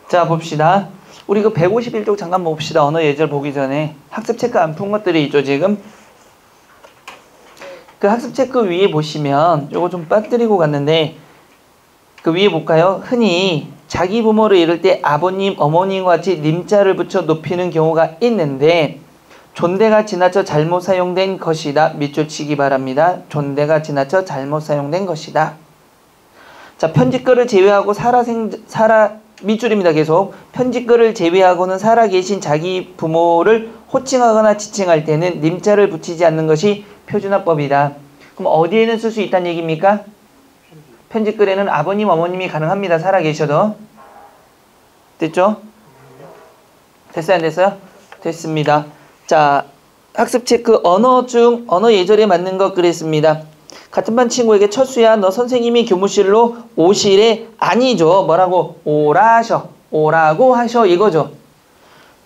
자, 봅시다. 우리 그 151쪽 잠깐 봅시다. 언어 예절 보기 전에. 학습 체크 안 푼 것들이 있죠, 지금. 그 학습 체크 위에 보시면 요거 좀 빠뜨리고 갔는데 그 위에 볼까요? 흔히 자기 부모를 이를 때 아버님, 어머님과 같이 님자를 붙여 높이는 경우가 있는데 존대가 지나쳐 잘못 사용된 것이다. 밑줄 치기 바랍니다. 존대가 지나쳐 잘못 사용된 것이다. 자, 편집글을 제외하고 밑줄입니다. 계속. 편집글을 제외하고는 살아계신 자기 부모를 호칭하거나 지칭할 때는 님자를 붙이지 않는 것이 표준화법이다. 그럼 어디에는 쓸 수 있다는 얘기입니까? 편집글에는 아버님, 어머님이 가능합니다. 살아계셔도. 됐죠? 됐어요? 안 됐어요? 됐습니다. 자, 학습 체크 언어 중 언어 예절에 맞는 것 그랬습니다. 같은 반 친구에게 철수야 너 선생님이 교무실로 오시래. 아니죠. 뭐라고? 오라셔. 오라고 하셔 이거죠.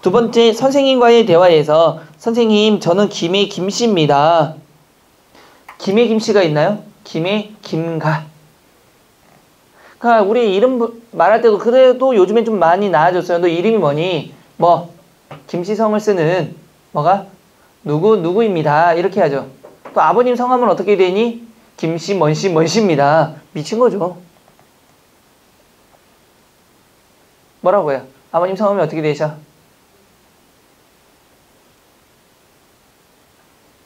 두 번째 선생님과의 대화에서 선생님 저는 김의 김씨입니다. 김의 김씨가 있나요? 김의 김가. 그러니까 우리 이름 말할 때도 그래도 요즘엔 좀 많이 나아졌어요. 너 이름이 뭐니? 뭐 김씨성을 쓰는 뭐가? 누구입니다. 이렇게 하죠. 또 아버님 성함은 어떻게 되니? 김씨, 뭔씨입니다. 미친 거죠. 뭐라고요? 아버님 성함이 어떻게 되셔?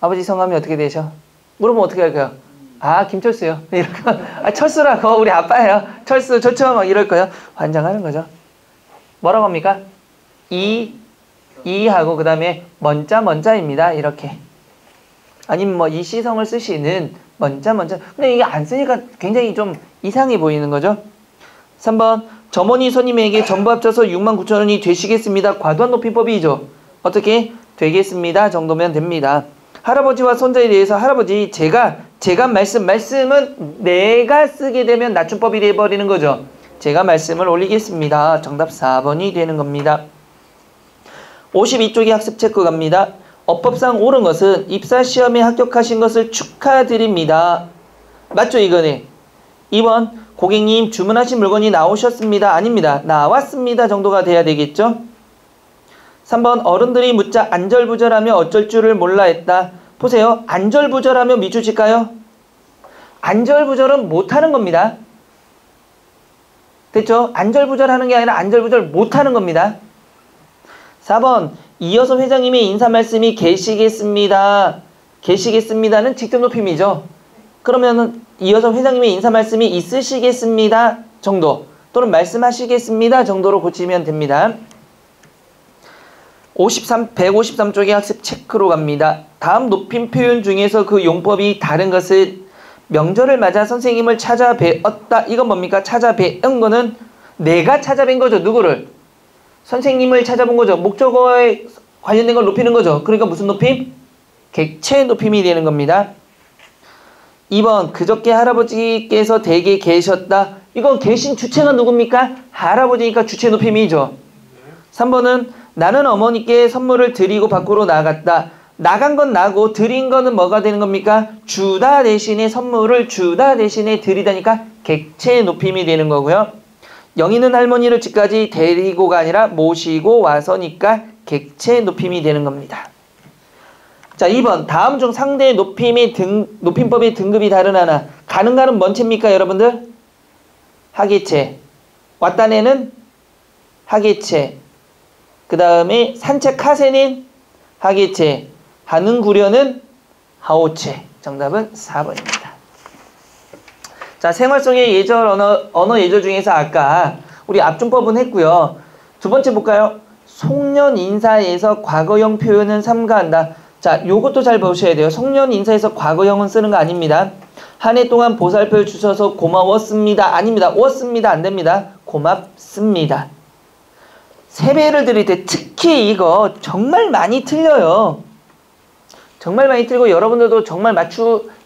아버지 성함이 어떻게 되셔? 물어보면 어떻게 할까요? 아, 김철수요. 이럴 거. 아, 철수라고. 우리 아빠예요. 철수, 좋죠? 막 이럴 거요. 환장하는 거죠. 뭐라고 합니까? 이하고 그 다음에 먼자입니다. 이렇게. 아니면 뭐 이시성을 쓰시는 먼자. 근데 이게 안 쓰니까 굉장히 좀 이상해 보이는 거죠. 3번 점원이 손님에게 전부 합쳐서 69,000원이 되시겠습니다. 과도한 높임법이죠. 어떻게? 되겠습니다. 정도면 됩니다. 할아버지와 손자에 대해서 할아버지 제가 말씀은 내가 쓰게 되면 낮춤법이 되어버리는 거죠. 제가 말씀을 올리겠습니다. 정답 4번이 되는 겁니다. 52쪽에 학습 체크 갑니다. 어법상 옳은 것은 입사시험에 합격하신 것을 축하드립니다. 맞죠 이거네. 2번 고객님 주문하신 물건이 나오셨습니다. 아닙니다. 나왔습니다 정도가 돼야 되겠죠. 3번 어른들이 묻자 안절부절하며 어쩔 줄을 몰라 했다. 보세요. 안절부절하며 밑줄 칠까요? 안절부절은 못하는 겁니다. 됐죠? 안절부절하는 게 아니라 안절부절 못하는 겁니다. 4번 이어서 회장님의 인사 말씀이 계시겠습니다. 계시겠습니다는 직접 높임이죠. 그러면은 이어서 회장님의 인사 말씀이 있으시겠습니다 정도 또는 말씀하시겠습니다 정도로 고치면 됩니다. 153쪽의 학습 체크로 갑니다. 다음 높임 표현 중에서 그 용법이 다른 것을 명절을 맞아 선생님을 찾아뵈었다. 이건 뭡니까? 찾아뵌 거는 내가 찾아뵌 거죠. 누구를? 선생님을 찾아본 거죠. 목적어에 관련된 걸 높이는 거죠. 그러니까 무슨 높임? 객체 높임이 되는 겁니다. 2번 그저께 할아버지께서 댁에 계셨다. 이건 계신 주체가 누굽니까? 할아버지니까 주체 높임이죠. 3번은 나는 어머니께 선물을 드리고 밖으로 나갔다. 나간 건 나고 드린 거는 뭐가 되는 겁니까? 주다 대신에 선물을 주다 대신에 드리다니까 객체 높임이 되는 거고요. 영희는 할머니를 집까지 데리고가 아니라 모시고 와서니까 객체 높임이 되는 겁니다. 자, 2번 다음 중 상대의 높임법의 등급이 다른 하나. 가는가는 뭔 채입니까 여러분들? 하계체. 왔다네는 하계체. 그 다음에 산책하세는 하계체. 하는구려는 하오체. 정답은 4번입니다. 자, 생활 속의 예절 언어 예절 중에서 아까 우리 앞준법은 했고요. 두 번째 볼까요? 송년 인사에서 과거형 표현은 삼가한다. 자, 요것도 잘 보셔야 돼요. 송년 인사에서 과거형은 쓰는 거 아닙니다. 한 해 동안 보살펴 주셔서 고마웠습니다. 아닙니다. 왔습니다. 안 됩니다. 고맙습니다. 세배를 드릴 때 특히 이거 정말 많이 틀려요. 정말 많이 틀고 여러분들도 정말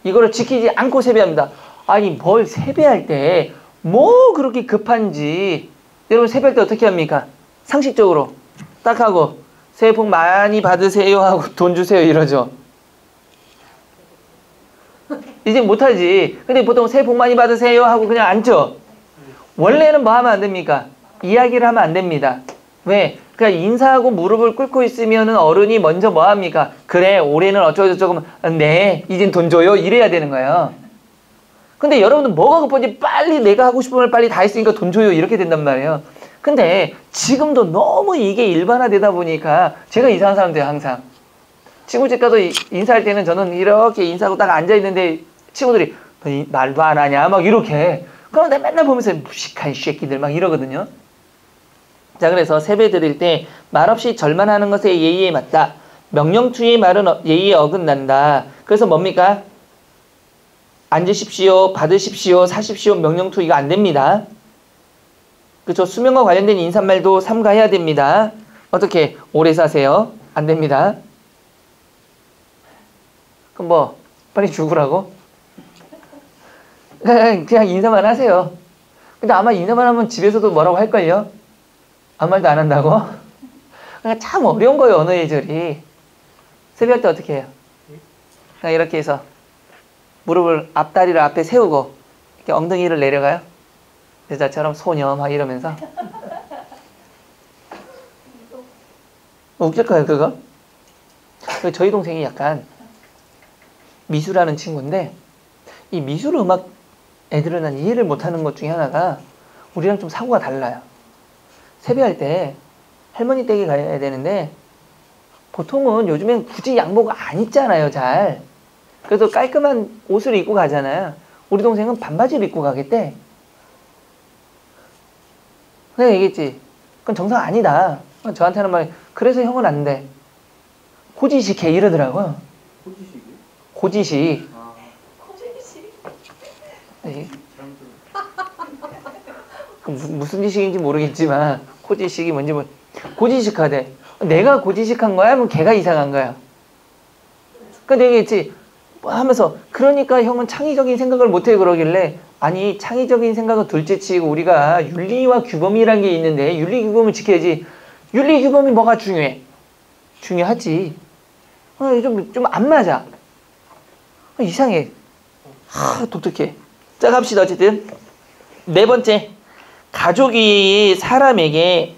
이거를 지키지 않고 세배합니다. 아니 뭘 세배할 때 뭐 그렇게 급한지. 여러분 세배할 때 어떻게 합니까? 상식적으로 딱 하고 새해 복 많이 받으세요 하고 돈 주세요 이러죠. 이제 못하지. 근데 보통 새해 복 많이 받으세요 하고 그냥 앉죠. 원래는 뭐 하면 안 됩니까? 이야기를 하면 안 됩니다. 왜? 그러니까 인사하고 무릎을 꿇고 있으면은 어른이 먼저 뭐 합니까? 그래, 올해는 어쩌고저쩌고, 네, 이젠 돈 줘요. 이래야 되는 거예요. 근데 여러분들 뭐가 급한지 빨리 내가 하고 싶은 걸 빨리 다 했으니까 돈 줘요. 이렇게 된단 말이에요. 근데 지금도 너무 이게 일반화되다 보니까 제가 이상한 사람들이에요, 항상. 친구 집 가서 인사할 때는 저는 이렇게 인사하고 딱 앉아있는데 친구들이 너 말도 안 하냐? 막 이렇게. 그럼 내가 맨날 보면서 무식한 새끼들 막 이러거든요. 자, 그래서 세배 드릴 때 말없이 절만 하는 것에 예의에 맞다. 명령투의 말은 예의에 어긋난다. 그래서 뭡니까? 앉으십시오, 받으십시오, 사십시오, 명령투 이거 안 됩니다. 그렇죠? 수명과 관련된 인사말도 삼가해야 됩니다. 어떻게? 오래 사세요? 안 됩니다. 그럼 뭐 빨리 죽으라고? 그냥 인사만 하세요. 근데 아마 인사만 하면 집에서도 뭐라고 할걸요? 아무 말도 안 한다고? 그러니까 참 어려운 거예요, 언어 예절이. 세배할 때 어떻게 해요? 그냥 이렇게 해서 무릎을 앞다리를 앞에 세우고 이렇게 엉덩이를 내려가요. 여자처럼 소녀 막 이러면서. 웃길까요, 그거? 저희 동생이 약간 미술하는 친구인데 이 미술 음악 애들은 난 이해를 못하는 것 중에 하나가 우리랑 좀 사고가 달라요. 세배할 때 할머니 댁에 가야 되는데 보통은 요즘엔 굳이 양복 안 입잖아요, 잘. 그래서 깔끔한 옷을 입고 가잖아요. 우리 동생은 반바지를 입고 가겠대. 내가 얘기했지. 그건 정상 아니다. 저한테 하는 말이 그래서 형은 안 돼. 고지식해 이러더라고요. 고지식이요? 고지식. 아. 고지식. 네. 무슨 지식인지 모르겠지만 고지식이 뭔지 뭐 고지식하대. 내가 고지식한 거야? 아니면 걔가 이상한 거야? 그러니까 내가 얘기했지. 하면서 그러니까 형은 창의적인 생각을 못해 그러길래 아니 창의적인 생각은 둘째치고 우리가 윤리와 규범이라는 게 있는데 윤리 규범을 지켜야지. 윤리 규범이 뭐가 중요해? 중요하지. 좀 안 맞아. 이상해. 독특해. 자, 갑시다. 어쨌든 네 번째, 가족이 사람에게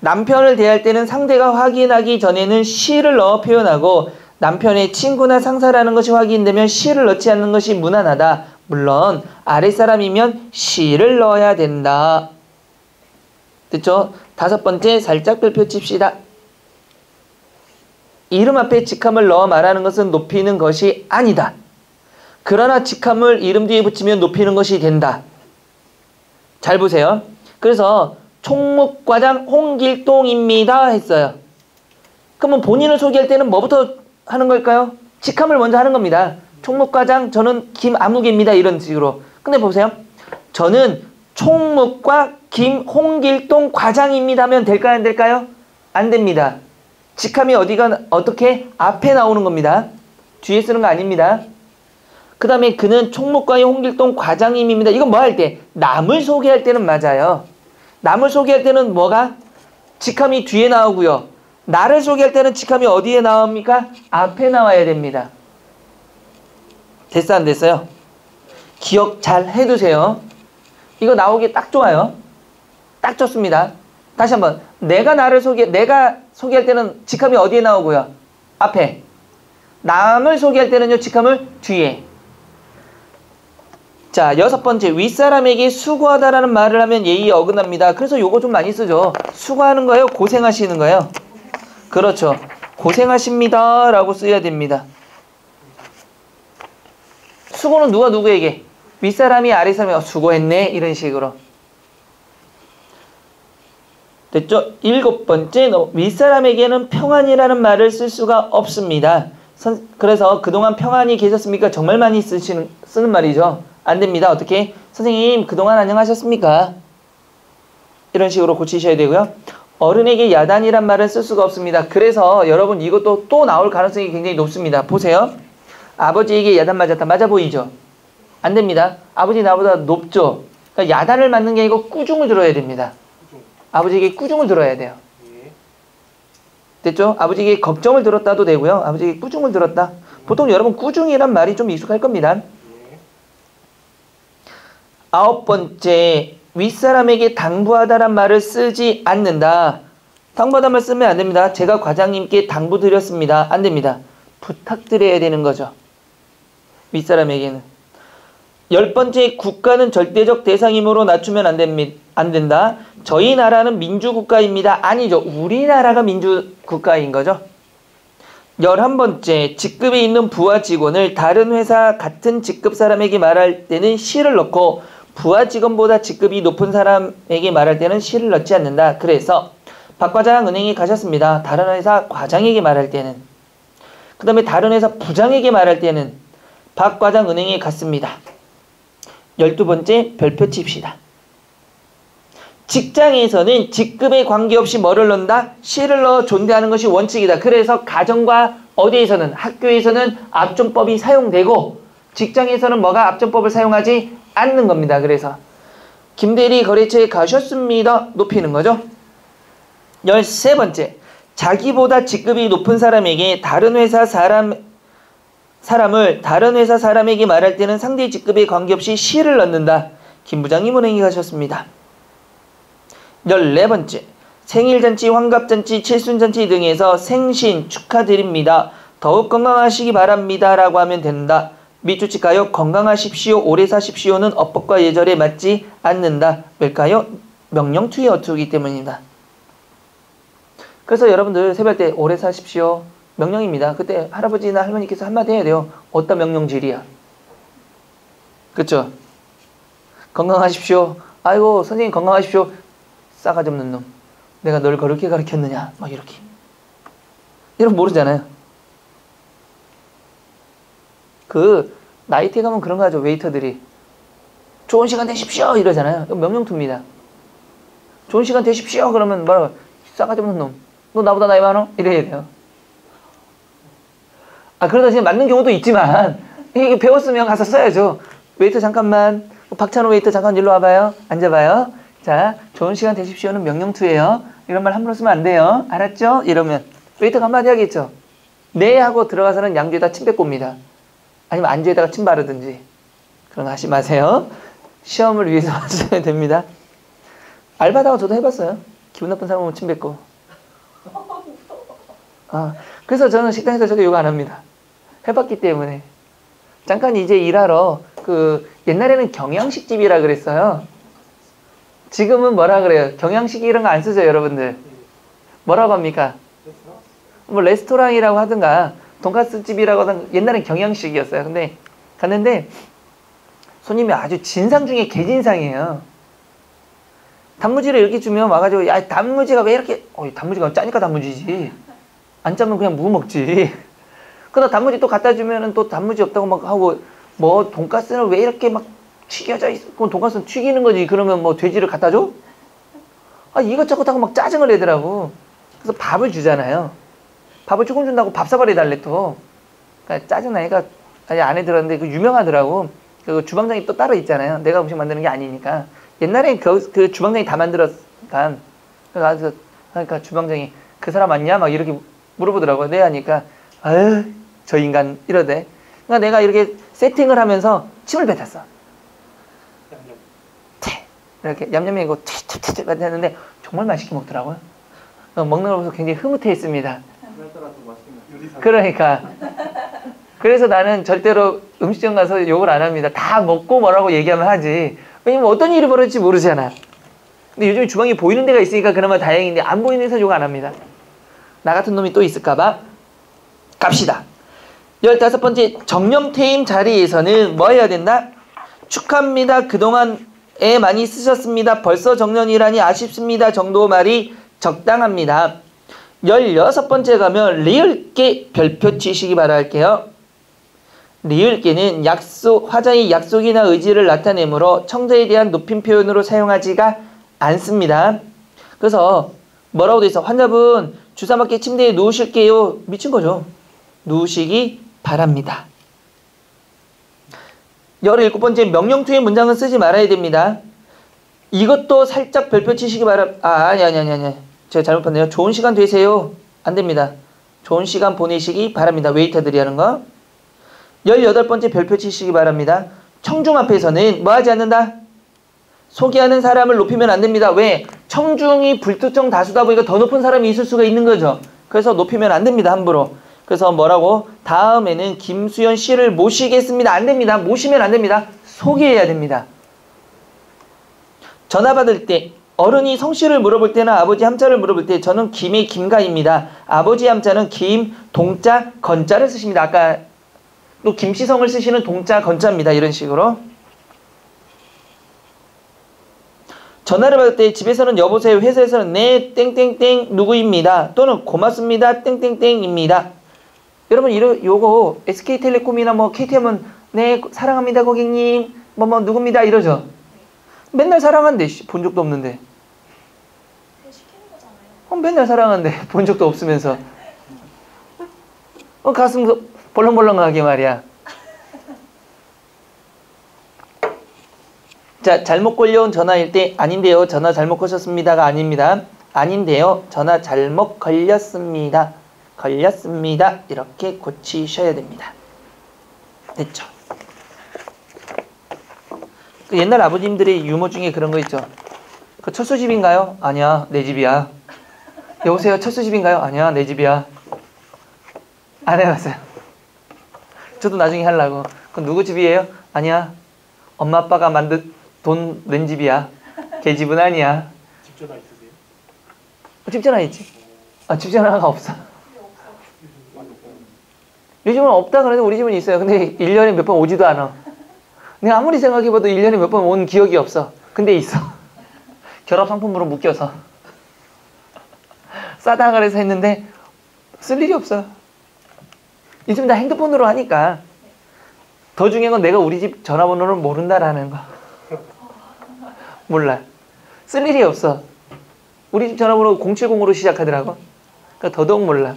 남편을 대할 때는 상대가 확인하기 전에는 시를 넣어 표현하고 남편의 친구나 상사라는 것이 확인되면 시를 넣지 않는 것이 무난하다. 물론 아랫사람이면 시를 넣어야 된다. 됐죠? 다섯 번째, 살짝 별표 칩시다. 이름 앞에 직함을 넣어 말하는 것은 높이는 것이 아니다. 그러나 직함을 이름 뒤에 붙이면 높이는 것이 된다. 잘 보세요. 그래서 총무과장 홍길동입니다 했어요. 그러면 본인을 소개할 때는 뭐부터 하는 걸까요? 직함을 먼저 하는 겁니다. 총무과장 저는 김아무개입니다. 이런 식으로. 근데 보세요. 저는 총무과 김홍길동 과장입니다 하면 될까요? 안 될까요? 안 됩니다. 직함이 어떻게? 앞에 나오는 겁니다. 뒤에 쓰는 거 아닙니다. 그 다음에 그는 총무과의 홍길동 과장님입니다. 이건 뭐 할 때? 남을 소개할 때는 맞아요. 남을 소개할 때는 뭐가? 직함이 뒤에 나오고요. 나를 소개할 때는 직함이 어디에 나옵니까? 앞에 나와야 됩니다. 됐어 안 됐어요? 기억 잘 해두세요. 이거 나오기 딱 좋아요. 딱 좋습니다. 다시 한번 내가 소개할 때는 직함이 어디에 나오고요? 앞에. 남을 소개할 때는요 직함을 뒤에. 자, 여섯 번째, 윗사람에게 수고하다라는 말을 하면 예의에 어긋납니다. 그래서 요거 좀 많이 쓰죠. 수고하는 거예요? 고생하시는 거예요? 그렇죠. 고생하십니다 라고 써야 됩니다. 수고는 누가 누구에게? 윗사람이 아랫사람이 수고했네 이런 식으로. 됐죠? 일곱 번째, 윗사람에게는 평안이라는 말을 쓸 수가 없습니다. 그래서 그동안 평안히 계셨습니까? 정말 많이 쓰는 말이죠. 안 됩니다. 어떻게? 선생님 그동안 안녕하셨습니까? 이런 식으로 고치셔야 되고요. 어른에게 야단이란 말은 쓸 수가 없습니다. 그래서 여러분 이것도 또 나올 가능성이 굉장히 높습니다. 보세요. 아버지에게 야단 맞았다. 맞아 보이죠? 안 됩니다. 아버지 나보다 높죠? 그러니까 야단을 맞는 게 아니고 꾸중을 들어야 됩니다. 아버지에게 꾸중을 들어야 돼요. 됐죠? 아버지에게 걱정을 들었다도 되고요. 아버지에게 꾸중을 들었다. 보통 여러분 꾸중이란 말이 좀 익숙할 겁니다. 아홉 번째, 윗사람에게 당부하다란 말을 쓰지 않는다. 당부하다는 말 쓰면 안 됩니다. 제가 과장님께 당부 드렸습니다. 안 됩니다. 부탁드려야 되는 거죠. 윗사람에게는. 10번째, 국가는 절대적 대상이므로 낮추면 안 된다. 저희 나라는 민주국가입니다. 아니죠. 우리나라가 민주국가인 거죠. 11번째, 직급에 있는 부하 직원을 다른 회사 같은 직급 사람에게 말할 때는 시를 넣고 부하 직원보다 직급이 높은 사람에게 말할 때는 시를 넣지 않는다. 그래서 박 과장 은행에 가셨습니다. 다른 회사 과장에게 말할 때는. 그 다음에 다른 회사 부장에게 말할 때는 박 과장 은행에 갔습니다. 12번째, 별표 칩시다. 직장에서는 직급에 관계없이 뭐를 넣는다? 시를 넣어 존대하는 것이 원칙이다. 그래서 가정과 어디에서는 학교에서는 압존법이 사용되고 직장에서는 뭐가 압존법을 사용하지 않는 겁니다. 그래서 김대리 거래처에 가셨습니다. 높이는 거죠. 13번째, 자기보다 직급이 높은 사람에게 다른 회사 사람을 다른 회사 사람에게 말할 때는 상대 직급에 관계없이 시를 넣는다. 김 부장님 은행에 가셨습니다. 14번째, 생일잔치, 환갑잔치, 칠순잔치 등에서 생신 축하드립니다. 더욱 건강하시기 바랍니다. 라고 하면 된다. 밑줄칠까요? 건강하십시오, 오래 사십시오는 어법과 예절에 맞지 않는다. 왜일까요? 명령투의 어투이기 때문입니다. 그래서 여러분들 세배할 때 오래 사십시오. 명령입니다. 그때 할아버지나 할머니께서 한마디 해야 돼요. 어떤 명령질이야. 그쵸? 건강하십시오. 아이고 선생님 건강하십시오. 싸가지 없는 놈. 내가 널 그렇게 가르쳤느냐. 막 이렇게. 이런 모르잖아요. 그 나이트에 가면 그런 거 하죠. 웨이터들이. 좋은 시간 되십시오. 이러잖아요. 이거 명령투입니다. 좋은 시간 되십시오. 그러면 뭐라고. 싸가지 없는 놈. 너 나보다 나이 많어? 이래야 돼요. 아 그러다 지금 맞는 경우도 있지만 이게 배웠으면 가서 써야죠. 웨이터 잠깐만. 박찬호 웨이터 잠깐 일로 와봐요. 앉아봐요. 자, 좋은 시간 되십시오는 명령투예요. 이런 말 함부로 쓰면 안 돼요. 알았죠? 이러면 웨이터가 한마디 하겠죠. 네 하고 들어가서는 양주에다 침 뱉고 옵니다. 아니면 안주에다가 침 바르든지. 그런 거 하지 마세요. 시험을 위해서 하셔야 됩니다. 알바다가 저도 해봤어요. 기분 나쁜 사람 오면 침 뱉고. 그래서 저는 식당에서 저도 욕 안 합니다. 해봤기 때문에. 잠깐 이제 일하러 옛날에는 경양식집이라 그랬어요. 지금은 뭐라 그래요? 경양식 이런 거 안 쓰죠, 여러분들? 뭐라고 합니까? 뭐 레스토랑이라고 하든가 돈가스 집이라고 하든가 옛날엔 경양식이었어요. 근데 갔는데 손님이 아주 진상 중에 개진상이에요. 단무지를 이렇게 주면 와가지고 야 단무지가 왜 이렇게 단무지가 짜니까 단무지지 안 짜면 그냥 무 먹지. 그러다 단무지 또 갖다 주면은 또 단무지 없다고 막 하고 뭐 돈가스는 왜 이렇게 막 튀겨져 있고 돈가스는 튀기는 거지. 그러면 뭐 돼지를 갖다 줘? 이것저것 하고 막 짜증을 내더라고. 그래서 밥을 주잖아요. 밥을 조금 준다고 밥 사발해 달래 또. 그러니까 짜증나니까 안에 들었는데 그 유명하더라고. 그 주방장이 또 따로 있잖아요. 내가 음식 만드는 게 아니니까. 옛날엔 그 주방장이 다 만들었으니까. 그러니까 주방장이 그 사람 맞냐? 막 이렇게 물어보더라고요. 네 하니까 아유 저 인간 이러대. 그러니까 내가 이렇게 세팅을 하면서 침을 뱉었어. 이렇게 얌얌이고 튀튀튀 했는데 정말 맛있게 먹더라고요. 먹는 걸 보면서 굉장히 흐뭇해했습니다. 그러니까 그래서 나는 절대로 음식점 가서 욕을 안 합니다. 다 먹고 뭐라고 얘기하면 하지. 왜냐면 어떤 일이 벌어질지 모르잖아. 근데 요즘 주방이 보이는 데가 있으니까 그나마 다행인데 안 보이는 데서 욕 안 합니다. 나 같은 놈이 또 있을까봐. 갑시다. 15번째, 정년퇴임 자리에서는 뭐 해야 된다? 축하합니다. 그동안에 많이 쓰셨습니다. 벌써 정년이라니 아쉽습니다. 정도 말이 적당합니다. 16번째 가면 리을께 별표 치시기 바랄게요. 리을께는 화자의 약속이나 의지를 나타내므로 청자에 대한 높임 표현으로 사용하지가 않습니다. 그래서 뭐라고 돼 있어? 환자분 주사 맞게 침대에 누우실게요. 미친 거죠. 누우시기 바랍니다. 17번째, 명령투의 문장은 쓰지 말아야 됩니다. 이것도 살짝 별표 치시기 아니. 제가 잘못 봤네요. 좋은 시간 되세요. 안 됩니다. 좋은 시간 보내시기 바랍니다. 웨이터들이 하는 거. 18번째 별표 치시기 바랍니다. 청중 앞에서는 뭐 하지 않는다? 소개하는 사람을 높이면 안 됩니다. 왜? 청중이 불특정 다수다 보니까 더 높은 사람이 있을 수가 있는 거죠. 그래서 높이면 안 됩니다. 함부로. 그래서 뭐라고? 다음에는 김수현 씨를 모시겠습니다. 안 됩니다. 모시면 안 됩니다. 소개해야 됩니다. 전화 받을 때 어른이 성씨를 물어볼 때나 아버지 함자를 물어볼 때 저는 김의 김가입니다. 아버지 함자는 김, 동자, 건자를 쓰십니다. 아까 또 김씨성을 쓰시는 동자, 건자입니다. 이런 식으로. 전화를 받을 때 집에서는 여보세요, 회사에서는 네 땡땡땡 누구입니다. 또는 고맙습니다 땡땡땡입니다. 여러분 요거 SK텔레콤이나 뭐 KT하면 네 사랑합니다 고객님 뭐 누굽니다 이러죠. 맨날 사랑한대 본 적도 없는데. 시키는 거잖아요. 맨날 사랑한대 본 적도 없으면서. 가슴 벌렁벌렁하게 말이야. 자, 잘못 걸려온 전화일 때 아닌데요. 전화 잘못 거셨습니다가 아닙니다. 아닌데요. 전화 잘못 걸렸습니다. 걸렸습니다. 이렇게 고치셔야 됩니다. 됐죠? 그 옛날 아버님들의 유머 중에 그런 거 있죠. 그 철수 집인가요? 아니야, 내 집이야. 여보세요, 철수 집인가요? 아니야, 내 집이야. 안 해봤어요. 저도 나중에 하려고. 그럼 누구 집이에요? 아니야, 엄마 아빠가 만든 돈 낸 집이야. 걔 집은 아니야. 집 전화 있으세요? 집 전화 있지. 집 전화가 없어. 요즘은 없다 그래도 우리 집은 있어요. 근데 1년에 몇 번 오지도 않아. 내가 아무리 생각해봐도 1년에 몇 번 온 기억이 없어. 근데 있어. 결합상품으로 묶여서. 싸다 그래서 했는데 쓸 일이 없어. 요즘 다 핸드폰으로 하니까. 더 중요한 건 내가 우리 집 전화번호를 모른다라는 거. 몰라. 쓸 일이 없어. 우리 집 전화번호 070으로 시작하더라고. 그러니까 더더욱 몰라.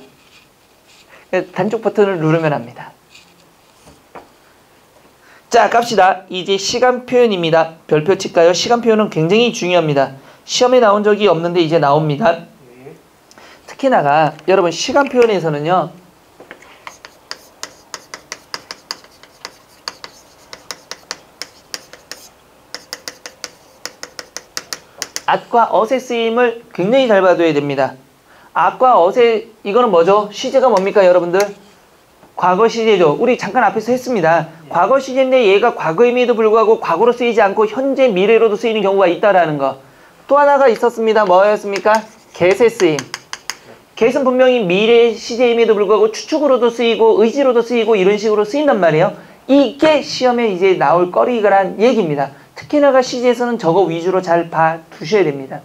단쪽 버튼을 누르면 합니다. 자, 갑시다. 이제 시간 표현입니다. 별표 칠까요? 시간 표현은 굉장히 중요합니다. 시험에 나온 적이 없는데 이제 나옵니다. 특히나가 여러분 시간 표현에서는요. at과 ot의 쓰임을 굉장히 잘 봐둬야 됩니다. at과 ot의 이거는 뭐죠? 시제가 뭡니까 여러분들? 과거 시제죠. 우리 잠깐 앞에서 했습니다. 과거 시제인데 얘가 과거임에도 불구하고 과거로 쓰이지 않고 현재 미래로도 쓰이는 경우가 있다라는 거. 또 하나가 있었습니다. 뭐였습니까? get의 쓰임. get은 분명히 미래 시제임에도 불구하고 추측으로도 쓰이고 의지로도 쓰이고 이런 식으로 쓰인단 말이에요. 이게 시험에 이제 나올 거리가란 얘기입니다. 특히나가 시제에서는 저거 위주로 잘 봐두셔야 됩니다.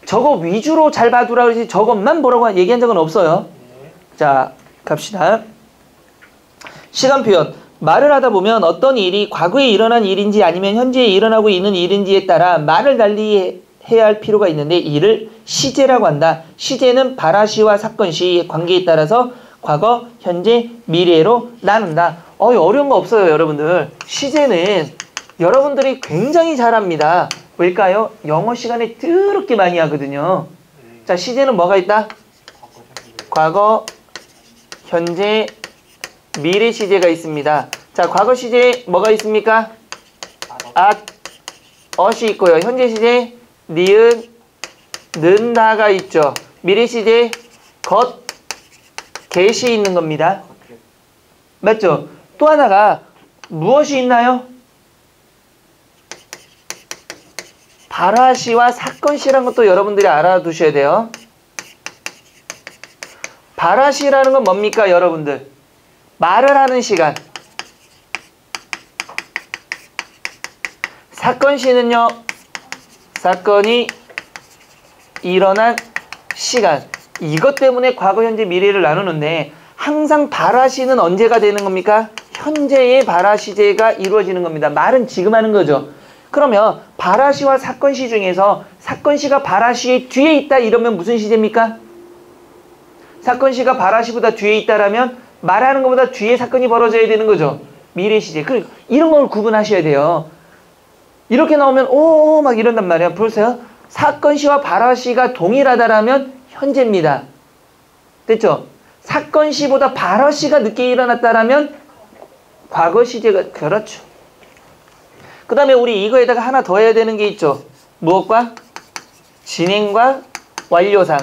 저거 위주로 잘 봐두라 그러지 저것만 보라고 얘기한 적은 없어요. 자, 갑시다. 시간 표현. 말을 하다 보면 어떤 일이 과거에 일어난 일인지 아니면 현재에 일어나고 있는 일인지에 따라 말을 달리 해야 할 필요가 있는데 이를 시제라고 한다. 시제는 발화시와 사건시의 관계에 따라서 과거, 현재, 미래로 나눈다. 어려운 거 없어요, 여러분들. 시제는 여러분들이 굉장히 잘합니다. 왜일까요? 영어 시간에 더럽게 많이 하거든요. 자, 시제는 뭐가 있다? 과거, 현재, 미래 시제가 있습니다. 자, 과거 시제 뭐가 있습니까? at, ot이 있고요. 현재 시제 니은, 는다가 있죠. 미래 시제 got, get이 있는 겁니다. 맞죠? 또 하나가 무엇이 있나요? 발화시와 사건시라는 것도 여러분들이 알아두셔야 돼요. 발화시라는 건 뭡니까 여러분들? 말을 하는 시간. 사건시는요. 사건이 일어난 시간. 이것 때문에 과거, 현재, 미래를 나누는데 항상 발화시는 언제가 되는 겁니까? 현재의 발화시제가 이루어지는 겁니다. 말은 지금 하는 거죠. 그러면 발화시와 사건시 중에서 사건시가 발화시의 뒤에 있다 이러면 무슨 시제입니까? 사건시가 발화시보다 뒤에 있다라면 말하는 것보다 뒤에 사건이 벌어져야 되는 거죠. 미래 시제. 그리고 이런 걸 구분하셔야 돼요. 이렇게 나오면 오 막 이런단 말이야. 보세요. 사건시와 발화시가 동일하다라면 현재입니다. 됐죠? 사건시보다 발화시가 늦게 일어났다라면 과거 시제가 그렇죠. 그 다음에 우리 이거에다가 하나 더 해야 되는 게 있죠. 무엇과? 진행과 완료상.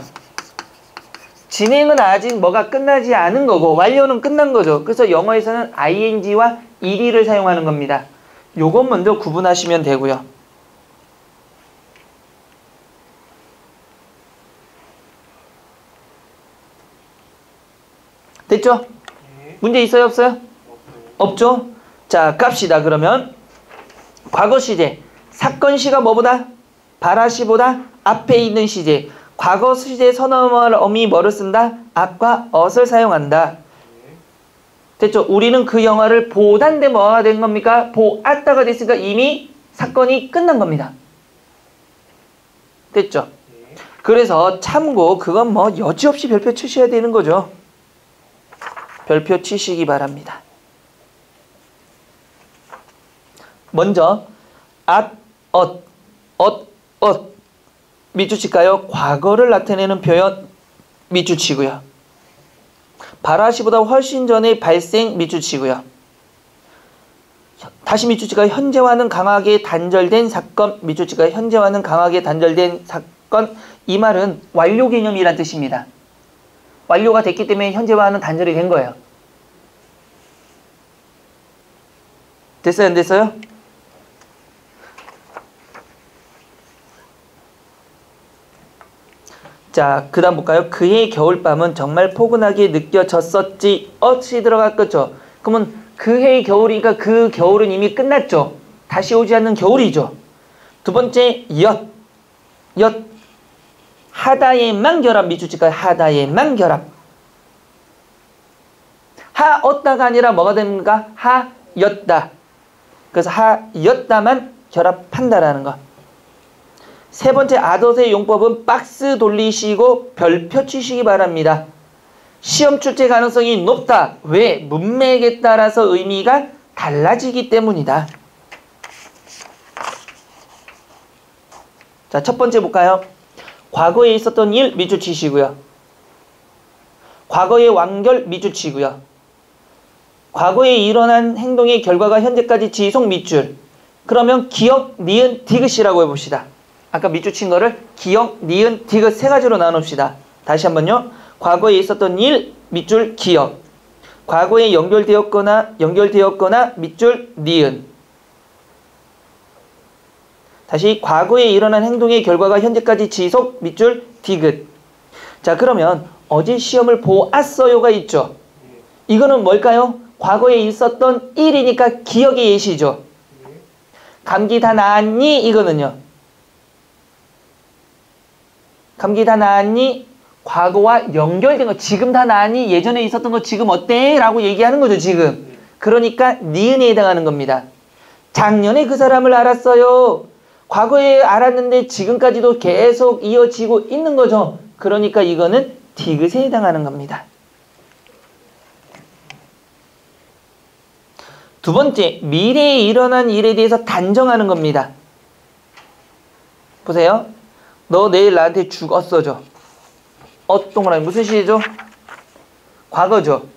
진행은 아직 뭐가 끝나지 않은 거고 완료는 끝난 거죠. 그래서 영어에서는 ing와 ed를 사용하는 겁니다. 요것 먼저 구분하시면 되고요. 됐죠? 문제 있어요? 없어요? 없죠? 자, 갑시다. 그러면 과거 시제. 사건 시가 뭐보다? 바라시보다 앞에 있는 시제. 과거 시제 선어음이 뭐를 쓴다? 앞과 엇을 사용한다. 됐죠? 우리는 그 영화를 보다인데 뭐가 된 겁니까? 보았다가 됐으니까 이미 사건이 끝난 겁니다. 됐죠? 그래서 참고 그건 뭐 여지없이 별표 치셔야 되는 거죠. 별표 치시기 바랍니다. 먼저 at, 밑줄 칠까요? 과거를 나타내는 표현 밑줄 치고요. 바라시보다 훨씬 전에 발생 밑줄 치고요. 다시 밑줄 칠까요? 현재와는 강하게 단절된 사건 밑줄 칠까요? 현재와는 강하게 단절된 사건. 이 말은 완료 개념이란 뜻입니다. 완료가 됐기 때문에 현재와는 단절이 된 거예요. 됐어요? 안 됐어요? 자, 그 다음 볼까요? 그의 겨울밤은 정말 포근하게 느껴졌었지. 엇이 들어갔겠죠. 그러면 그해의 겨울이니까 그 겨울은 이미 끝났죠. 다시 오지 않는 겨울이죠. 두 번째, 하다에만 결합 밑줄 칠까요? 하다에만 결합. 하었다가 아니라 뭐가 됩니까? 하였다. 그래서 하였다만 결합한다라는 거. 세 번째 아더의 용법은 박스 돌리시고 별표 치시기 바랍니다. 시험 출제 가능성이 높다. 왜? 문맥에 따라서 의미가 달라지기 때문이다. 자, 첫 번째 볼까요? 과거에 있었던 일 밑줄 치시고요. 과거의 완결 밑줄 치고요. 과거에 일어난 행동의 결과가 현재까지 지속 밑줄. 그러면 기억, 니은, 디귿이라고 해봅시다. 아까 밑줄 친 거를 기억, 니은, 디귿 세 가지로 나눕시다. 다시 한번요. 과거에 있었던 일 밑줄 기억. 과거에 연결되었거나 밑줄 니은. 다시 과거에 일어난 행동의 결과가 현재까지 지속 밑줄 디귿. 자, 그러면 어제 시험을 보았어요가 있죠. 이거는 뭘까요? 과거에 있었던 일이니까 기억의 예시죠. 감기 다 나았니? 이거는요. 감기 다 나았니? 과거와 연결된 거. 지금 다 나았니? 예전에 있었던 거 지금 어때? 라고 얘기하는 거죠, 지금. 그러니까 니은에 해당하는 겁니다. 작년에 그 사람을 알았어요. 과거에 알았는데 지금까지도 계속 이어지고 있는 거죠. 그러니까 이거는 디귿에 해당하는 겁니다. 두 번째, 미래에 일어난 일에 대해서 단정하는 겁니다. 보세요. 너 내일 나한테 죽었어죠. 동그라미 무슨 시제죠? 과거죠.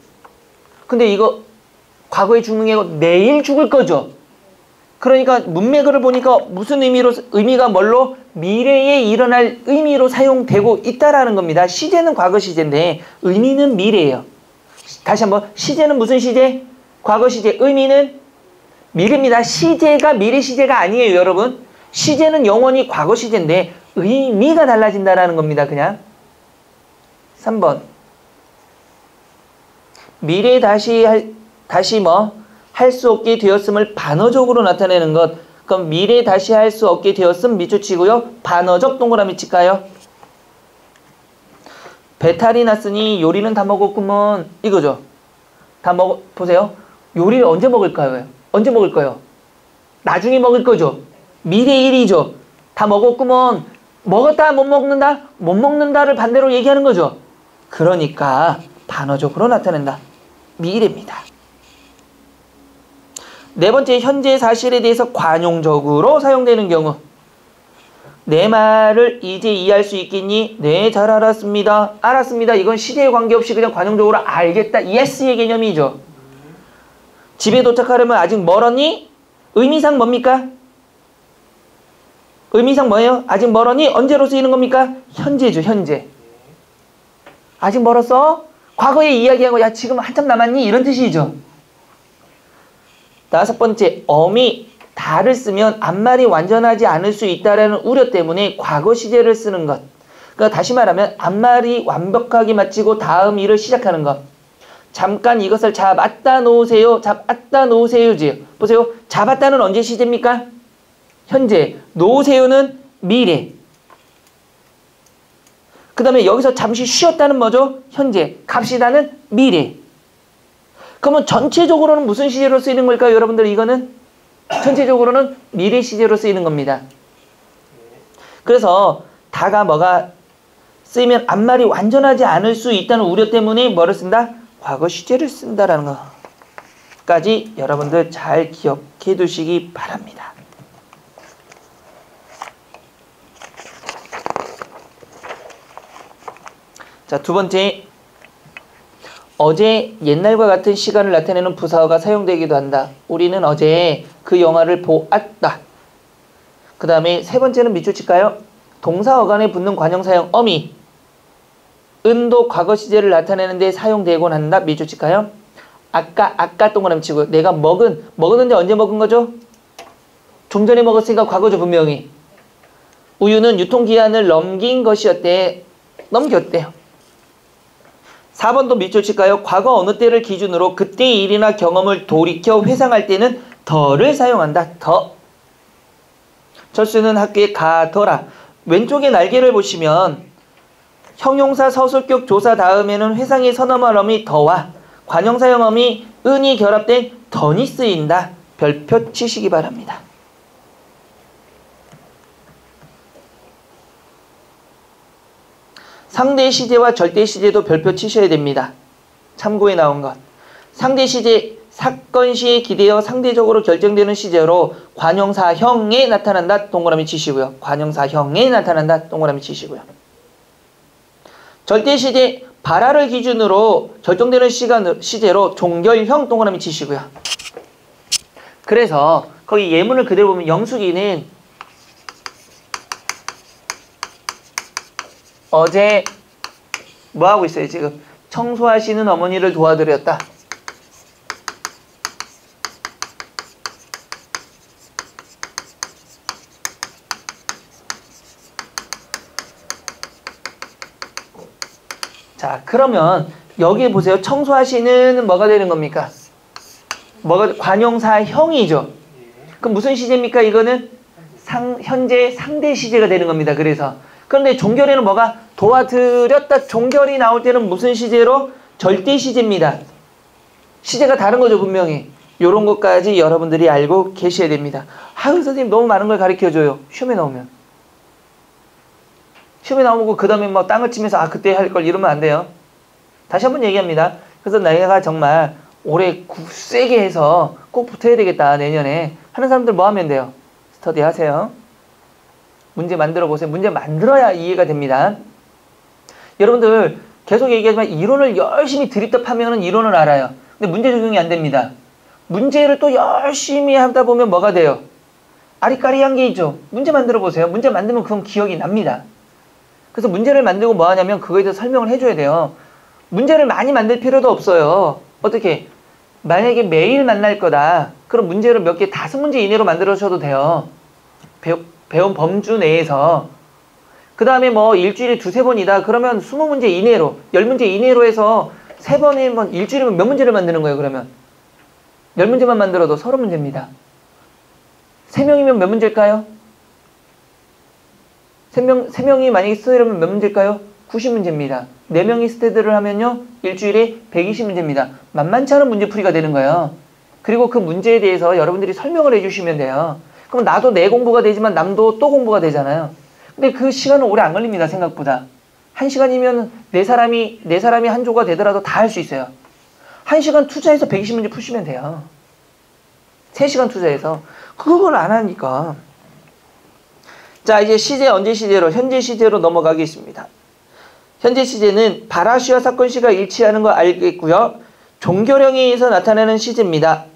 근데 이거 과거에 죽는 게 아니고 내일 죽을 거죠. 그러니까 문맥을 보니까 무슨 의미가 뭘로? 미래에 일어날 의미로 사용되고 있다라는 겁니다. 시제는 과거 시제인데 의미는 미래예요. 다시 한번, 시제는 무슨 시제? 과거 시제. 의미는 미래입니다. 시제가 미래 시제가 아니에요, 여러분. 시제는 영원히 과거 시제인데 의미가 달라진다라는 겁니다, 그냥. 3번. 미래에 할 수 없게 되었음을 반어적으로 나타내는 것. 그럼 미래에 다시 할 수 없게 되었음 밑줄 치고요. 반어적 동그라미 칠까요? 배탈이 났으니 요리는 다 먹었구먼. 이거죠. 보세요. 요리를 언제 먹을까요? 언제 먹을 거예요? 나중에 먹을 거죠. 미래 일이죠. 다 먹었구먼. 먹었다, 못 먹는다? 못 먹는다를 반대로 얘기하는 거죠. 그러니까 반어적으로 나타낸다. 미래입니다. 네 번째, 현재 사실에 대해서 관용적으로 사용되는 경우. 내 말을 이제 이해할 수 있겠니? 네, 잘 알았습니다. 알았습니다. 이건 시제에 관계없이 그냥 관용적으로 알겠다. yes의 개념이죠. 집에 도착하려면 아직 멀었니? 의미상 뭡니까? 의미상 뭐예요? 아직 멀었니? 언제로 쓰이는 겁니까? 현재죠, 현재. 아직 멀었어? 과거에 이야기하고 야 지금 한참 남았니? 이런 뜻이죠. 다섯 번째, 어미 다를 쓰면 앞말이 완전하지 않을 수 있다는 우려 때문에 과거 시제를 쓰는 것. 그러니까 다시 말하면 앞말이 완벽하게 마치고 다음 일을 시작하는 것. 잠깐 이것을 잡았다 놓으세요. 잡았다 놓으세요지요. 보세요. 잡았다는 언제 시제입니까? 현재. 놓으세요는 미래. 그 다음에 여기서 잠시 쉬었다는 뭐죠? 현재. 갑시다는 미래. 그러면 전체적으로는 무슨 시제로 쓰이는 걸까요? 여러분들 이거는 전체적으로는 미래 시제로 쓰이는 겁니다. 그래서 다가 뭐가 쓰이면 앞말이 완전하지 않을 수 있다는 우려 때문에 뭐를 쓴다? 과거 시제를 쓴다라는 것까지 여러분들 잘 기억해 두시기 바랍니다. 자, 두 번째. 어제 옛날과 같은 시간을 나타내는 부사어가 사용되기도 한다. 우리는 어제 그 영화를 보았다. 그 다음에 세 번째는 밑줄 칠까요? 동사 어간에 붙는 관형사형 어미. 은도 과거 시제를 나타내는 데 사용되곤 한다. 밑줄 칠까요? 아까 동그라미 치고요. 내가 먹었는데 언제 먹은 거죠? 좀 전에 먹었으니까 과거죠, 분명히. 우유는 유통기한을 넘긴 것이었대. 넘겼대요. 4번도 밑줄 칠까요? 과거 어느 때를 기준으로 그때의 일이나 경험을 돌이켜 회상할 때는 더를 사용한다. 더. 철수는 학교에 가더라. 왼쪽에 날개를 보시면 형용사 서술격 조사 다음에는 회상의 선어말음이 더와 관형사형음이 은이 결합된 던이 쓰인다. 별표 치시기 바랍니다. 상대 시제와 절대 시제도 별표 치셔야 됩니다. 참고에 나온 것. 상대 시제, 사건 시에 기대어 상대적으로 결정되는 시제로 관형사형에 나타난다. 동그라미 치시고요. 관형사형에 나타난다. 동그라미 치시고요. 절대 시제, 발화를 기준으로 결정되는 시제로 종결형 동그라미 치시고요. 그래서 거기 예문을 그대로 보면 영숙이는 어제 뭐하고 있어요? 지금 청소하시는 어머니를 도와드렸다. 자, 그러면 여기 보세요. 청소하시는 뭐가 되는 겁니까? 관형사형이죠. 그럼 무슨 시제입니까? 이거는 현재 상대 시제가 되는 겁니다. 그래서 그런데 종결에는 뭐가 도와드렸다. 종결이 나올 때는 무슨 시제로? 절대 시제입니다. 시제가 다른 거죠, 분명히. 이런 것까지 여러분들이 알고 계셔야 됩니다. 아유, 선생님 너무 많은 걸 가르쳐줘요. 시험에 나오면. 시험에 나오고 그 다음에 뭐 땅을 치면서 그때 할 걸 이러면 안 돼요. 다시 한번 얘기합니다. 그래서 내가 정말 올해 세게 해서 꼭 붙어야 되겠다, 내년에 하는 사람들 뭐 하면 돼요? 스터디 하세요. 문제 만들어 보세요. 문제 만들어야 이해가 됩니다. 여러분들 계속 얘기하지만 이론을 열심히 드립답하면 이론을 알아요. 근데 문제 적용이 안 됩니다. 문제를 또 열심히 하다 보면 뭐가 돼요? 아리까리한 게 있죠. 문제 만들어 보세요. 문제 만들면 그건 기억이 납니다. 그래서 문제를 만들고 뭐 하냐면 그거에 대해서 설명을 해줘야 돼요. 문제를 많이 만들 필요도 없어요. 어떻게? 만약에 매일 만날 거다. 그럼 문제를 몇 개 5문제 이내로 만들어셔도 돼요. 배운 범주 내에서. 그 다음에 뭐 일주일에 2-3번이다. 그러면 20문제 이내로, 10문제 이내로 해서 3번에 일주일이면 몇 문제를 만드는 거예요, 그러면? 10문제만 만들어도 30문제입니다. 3명이면 몇 문제일까요? 3명이 만약에 스테드를 하면 몇 문제일까요? 90문제입니다. 4명이 스테드를 하면요, 일주일에 120문제입니다. 만만치 않은 문제풀이가 되는 거예요. 그리고 그 문제에 대해서 여러분들이 설명을 해주시면 돼요. 그럼 나도 내 공부가 되지만 남도 또 공부가 되잖아요. 근데 그 시간은 오래 안 걸립니다, 생각보다. 1시간이면 네 사람이 한 조가 되더라도 다 할 수 있어요. 1시간 투자해서 120문제 푸시면 돼요. 3시간 투자해서. 그걸 안 하니까. 자, 이제 시제, 언제 시제로, 현재 시제로 넘어가겠습니다. 현재 시제는 발화시와 사건시가 일치하는 거 알겠고요. 종결형에 의해서 나타나는 시제입니다.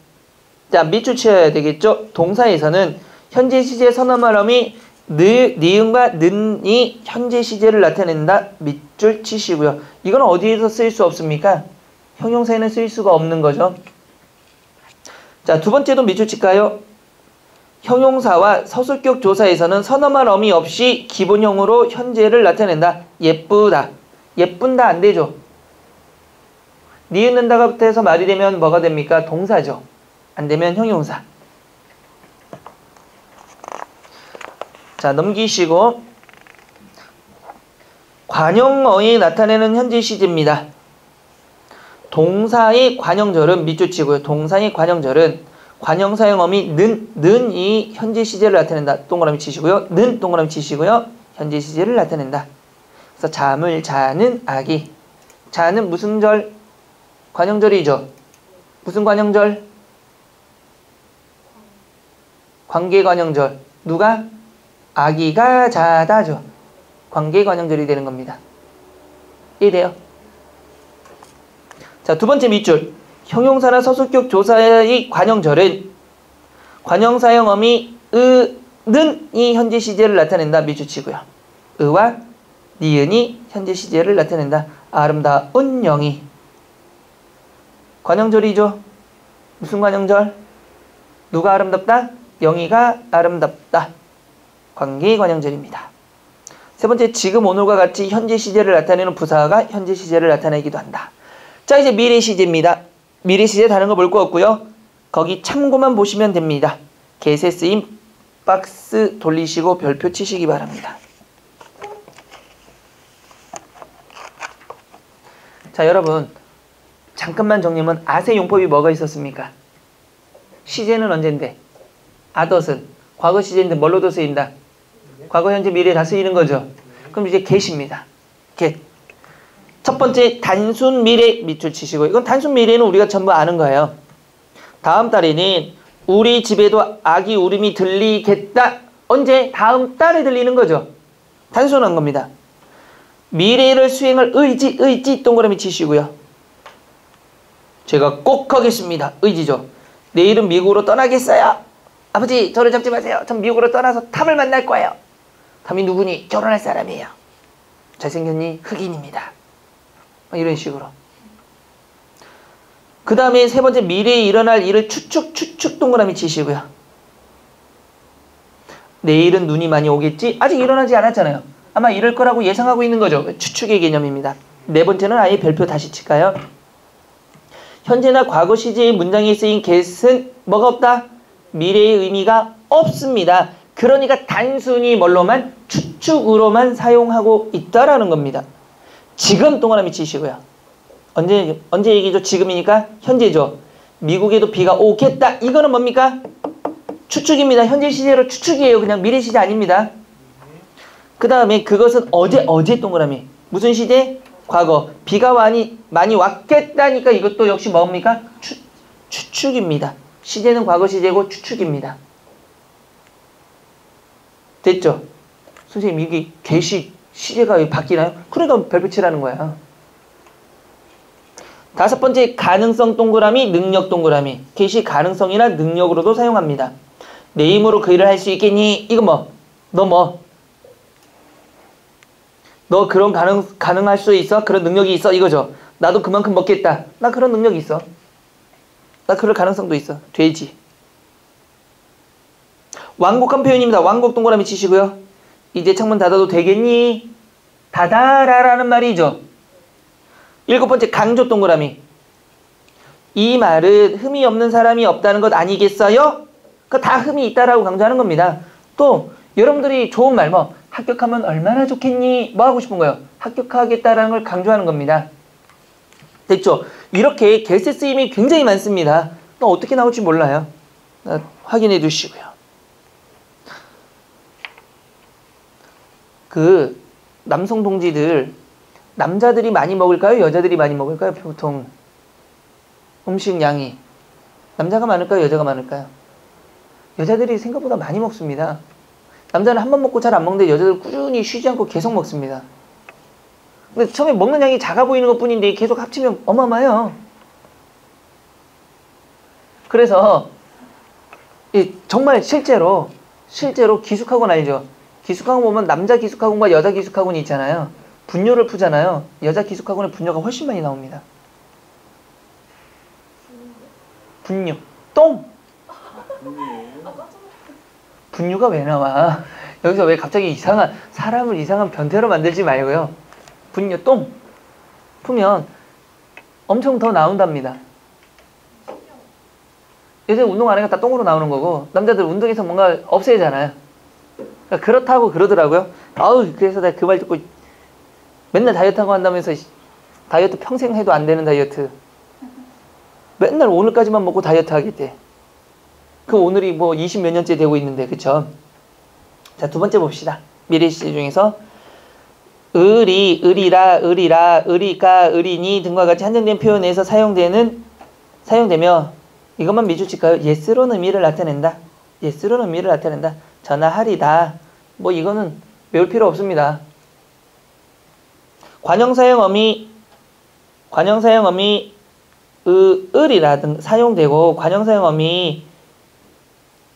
자, 밑줄 치어야 되겠죠? 동사에서는 현재 시제 선어말음이 니은과 는이 현재 시제를 나타낸다. 밑줄 치시고요. 이건 어디에서 쓸 수 없습니까? 형용사에는 쓸 수가 없는 거죠. 자, 두 번째도 밑줄 칠까요? 형용사와 서술격 조사에서는 선어말 어미 없이 기본형으로 현재를 나타낸다. 예쁘다. 예쁜다 안 되죠. 니은는다가 붙어서 말이 되면 뭐가 됩니까? 동사죠. 안 되면 형용사. 자, 넘기시고 관형어에 나타내는 현재 시제입니다. 동사의 관형절은 밑줄 치고요. 동사의 관형절은 관형사형 어미 는이 현재 시제를 나타낸다. 동그라미 치시고요. 는 동그라미 치시고요. 현재 시제를 나타낸다. 그래서 잠을 자는 아기. 자는 무슨 절? 관형절이죠. 무슨 관형절? 관계관형절. 누가? 아기가 자다죠. 관계관형절이 되는 겁니다. 이해돼요? 자, 두 번째 밑줄. 형용사나 서술격 조사의 관형절은 관형사형 어미 는이 현재 시제를 나타낸다. 밑줄 치고요. 의와 니은이 현재 시제를 나타낸다. 아름다운 영이. 관형절이죠. 무슨 관형절? 누가 아름답다? 영희가 아름답다. 관계 관형절입니다. 세 번째, 지금 오늘과 같이 현재 시제를 나타내는 부사가 현재 시제를 나타내기도 한다. 자, 이제 미래 시제입니다. 미래 시제 다른 거 볼 거 없고요. 거기 참고만 보시면 됩니다. 개세 쓰임 박스 돌리시고 별표 치시기 바랍니다. 자, 여러분 잠깐만 정리하면 아세 용법이 뭐가 있었습니까? 시제는 언젠데? 아덧은 과거 시제인데 뭘로도 쓰인다? 과거, 현재, 미래 다 쓰이는 거죠. 그럼 이제 get입니다. get. 첫 번째 단순 미래 밑줄 치시고, 이건 단순 미래는 우리가 전부 아는 거예요. 다음 달에는 우리 집에도 아기 울음이 들리겠다. 언제? 다음 달에 들리는 거죠. 단순한 겁니다. 미래를 수행할 의지 동그라미 치시고요. 제가 꼭 하겠습니다. 의지죠. 내일은 미국으로 떠나겠어요. 아버지 저를 잡지 마세요. 전 미국으로 떠나서 탐을 만날 거예요. 탐이 누구니? 결혼할 사람이에요. 잘생겼니? 흑인입니다. 이런 식으로. 그 다음에 세 번째, 미래에 일어날 일을 추측 동그라미 치시고요. 내일은 눈이 많이 오겠지? 아직 일어나지 않았잖아요. 아마 이럴 거라고 예상하고 있는 거죠. 추측의 개념입니다. 네 번째는 아예 별표 다시 칠까요? 현재나 과거 시제의 문장에 쓰인 get은 뭐가 없다? 미래의 의미가 없습니다. 그러니까 단순히 뭘로만? 추측으로만 사용하고 있다라는 겁니다. 지금 동그라미 치시고요. 언제 얘기죠? 지금이니까 현재죠. 미국에도 비가 오겠다. 이거는 뭡니까? 추측입니다. 현재 시제로 추측이에요. 그냥 미래 시제 아닙니다. 그 다음에 그것은 어제 동그라미. 무슨 시제? 과거. 비가 많이 왔겠다니까 이것도 역시 뭡니까? 추측입니다. 시제는 과거 시제고 추측입니다. 됐죠? 선생님 이게 get이 시제가 왜 바뀌나요? 그러니까 별표 치라는 거야. 다섯 번째, 가능성 동그라미, 능력 동그라미. get이 가능성이나 능력으로도 사용합니다. 내 힘으로 그 일을 할 수 있겠니? 이거 뭐? 너 그런 가능할 수 있어? 그런 능력이 있어? 이거죠. 나도 그만큼 먹겠다. 나 그런 능력이 있어. 나 그럴 가능성도 있어. 되지. 완곡한 표현입니다. 완곡 동그라미 치시고요. 이제 창문 닫아도 되겠니? 닫아라라는 말이죠. 일곱 번째, 강조 동그라미. 이 말은 흠이 없는 사람이 없다는 것 아니겠어요? 그 다 흠이 있다라고 강조하는 겁니다. 또 여러분들이 좋은 말 합격하면 얼마나 좋겠니? 뭐 하고 싶은 거예요? 합격하겠다라는 걸 강조하는 겁니다. 됐죠? 이렇게 get의 쓰임이 굉장히 많습니다. 또 어떻게 나올지 몰라요. 확인해 두시고요. 그 남성 동지들, 남자들이 많이 먹을까요? 여자들이 많이 먹을까요? 보통 음식 양이 남자가 많을까요? 여자가 많을까요? 여자들이 생각보다 많이 먹습니다. 남자는 한 번 먹고 잘 안 먹는데 여자들은 꾸준히 쉬지 않고 계속 먹습니다. 근데 처음에 먹는 양이 작아 보이는 것 뿐인데 계속 합치면 어마어마해요. 그래서 정말 실제로 기숙학원 알죠? 기숙학원 보면 남자 기숙학원과 여자 기숙학원이 있잖아요. 분뇨를 푸잖아요. 여자 기숙학원의 분뇨가 훨씬 많이 나옵니다. 분뇨. 똥! 분뇨가 왜 나와? 여기서 왜 갑자기 사람을 이상한 변태로 만들지 말고요. 분뇨, 똥! 푸면 엄청 더 나온답니다. 요새 운동 안 하니까 다 똥으로 나오는 거고, 남자들 운동해서 뭔가 없애잖아요. 그러니까 그렇다고 그러더라고요. 아우, 그래서 내가 그 말 듣고 맨날 다이어트하고 한다면서 다이어트 평생 해도 안 되는 다이어트. 맨날 오늘까지만 먹고 다이어트 하겠대. 그 오늘이 뭐 20 몇 년째 되고 있는데, 그쵸? 자, 두 번째 봅시다. 미래시제 중에서 을이, 을이라, 을이라, 을이가, 을이니 등과 같이 한정된 표현에서 사용되며 이것만 미주칠까요? 예스로는 의미를 나타낸다. 예스로는 의미를 나타낸다. 전화하리다. 뭐 이거는 외울 필요 없습니다. 관형사용어미 을이라 등 사용되고 관형사용어미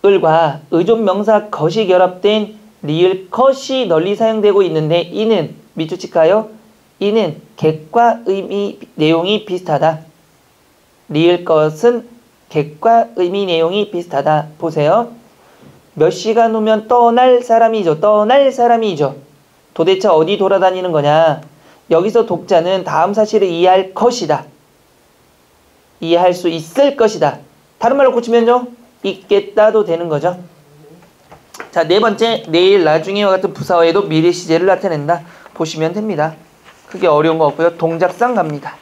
을과 의존명사 것이 결합된 리을 컷이 널리 사용되고 있는데 이는 밑줄칠까요? 이는 객과 의미 내용이 비슷하다. 리을 것은 객과 의미 내용이 비슷하다. 보세요. 몇 시간 후면 떠날 사람이죠. 떠날 사람이죠. 도대체 어디 돌아다니는 거냐? 여기서 독자는 다음 사실을 이해할 것이다. 이해할 수 있을 것이다. 다른 말로 고치면요. 있겠다도 되는 거죠. 자, 네 번째, 내일, 나중에와 같은 부사어에도 미래 시제를 나타낸다. 보시면 됩니다. 크게 어려운 거 없고요. 동작상 갑니다.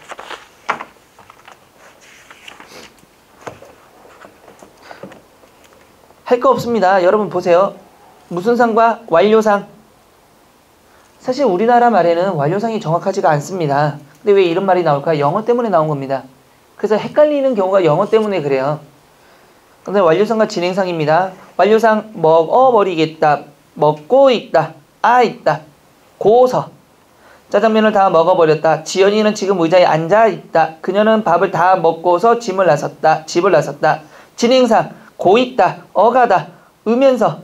할 거 없습니다. 여러분 보세요. 무슨 상과 완료상. 사실 우리나라 말에는 완료상이 정확하지가 않습니다. 근데 왜 이런 말이 나올까? 영어 때문에 나온 겁니다. 그래서 헷갈리는 경우가 영어 때문에 그래요. 근데 완료상과 진행상입니다. 완료상 먹어버리겠다. 먹고 있다. 있다. 고서. 짜장면을 다 먹어버렸다. 지연이는 지금 의자에 앉아있다. 그녀는 밥을 다 먹고서 집을 나섰다. 진행상. 고 있다. 어가다. 으면서.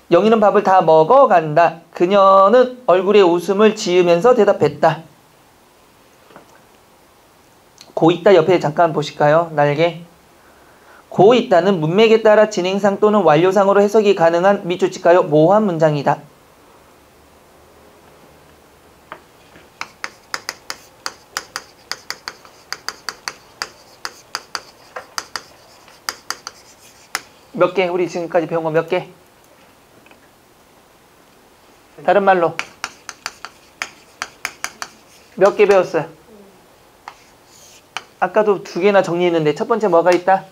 영희는 밥을 다 먹어간다. 그녀는 얼굴에 웃음을 지으면서 대답했다. 고 있다 옆에 잠깐 보실까요? 날개. 고 있다는 문맥에 따라 진행상 또는 완료상으로 해석이 가능한 밑줄 칠까요? 모호한 문장이다. 몇 개? 우리 지금까지 배운 거 몇 개? 다른 말로 몇 개 배웠어요? 아까도 두 개나 정리했는데 첫 번째 뭐가 있다?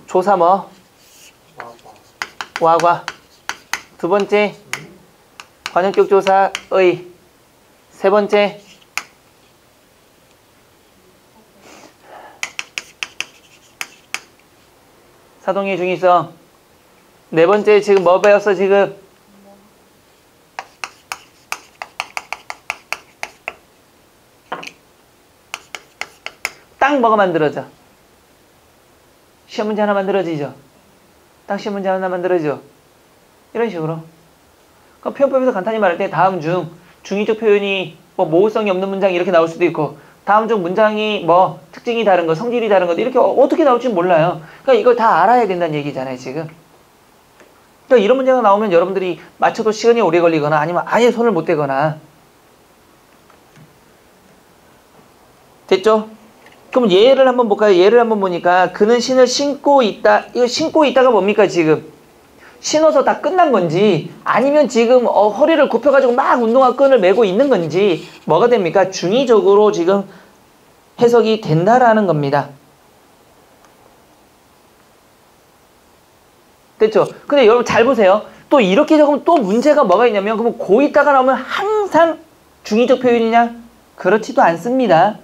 조사 뭐? 와과. 두 번째 관형격 조사의. 세 번째 사동의 중의성. 네 번째 지금 뭐 배웠어 지금? 딱 뭐가 만들어져? 시험 문제 하나 만들어지죠? 딱 시험 문제 하나 만들어지죠? 이런 식으로. 그럼 표현법에서 간단히 말할 때 다음 중 중의적 표현이 뭐 모호성이 없는 문장이 이렇게 나올 수도 있고 다음 중 문장이 뭐 특징이 다른 거, 성질이 다른 거 이렇게 어떻게 나올지 몰라요. 그러니까 이걸 다 알아야 된다는 얘기잖아요, 지금. 그러니까 이런 문제가 나오면 여러분들이 맞춰도 시간이 오래 걸리거나 아니면 아예 손을 못 대거나. 됐죠? 그럼 예를 한번 볼까요? 예를 한번 보니까 그는 신을 신고 있다. 이거 신고 있다가 뭡니까 지금? 신어서 다 끝난 건지 아니면 지금 허리를 굽혀가지고 막 운동화 끈을 메고 있는 건지 뭐가 됩니까? 중의적으로 지금 해석이 된다라는 겁니다. 됐죠? 근데 여러분 잘 보세요. 또 이렇게 적으면 또 문제가 뭐가 있냐면 그러면 고 있다가 나오면 항상 중의적 표현이냐? 그렇지도 않습니다.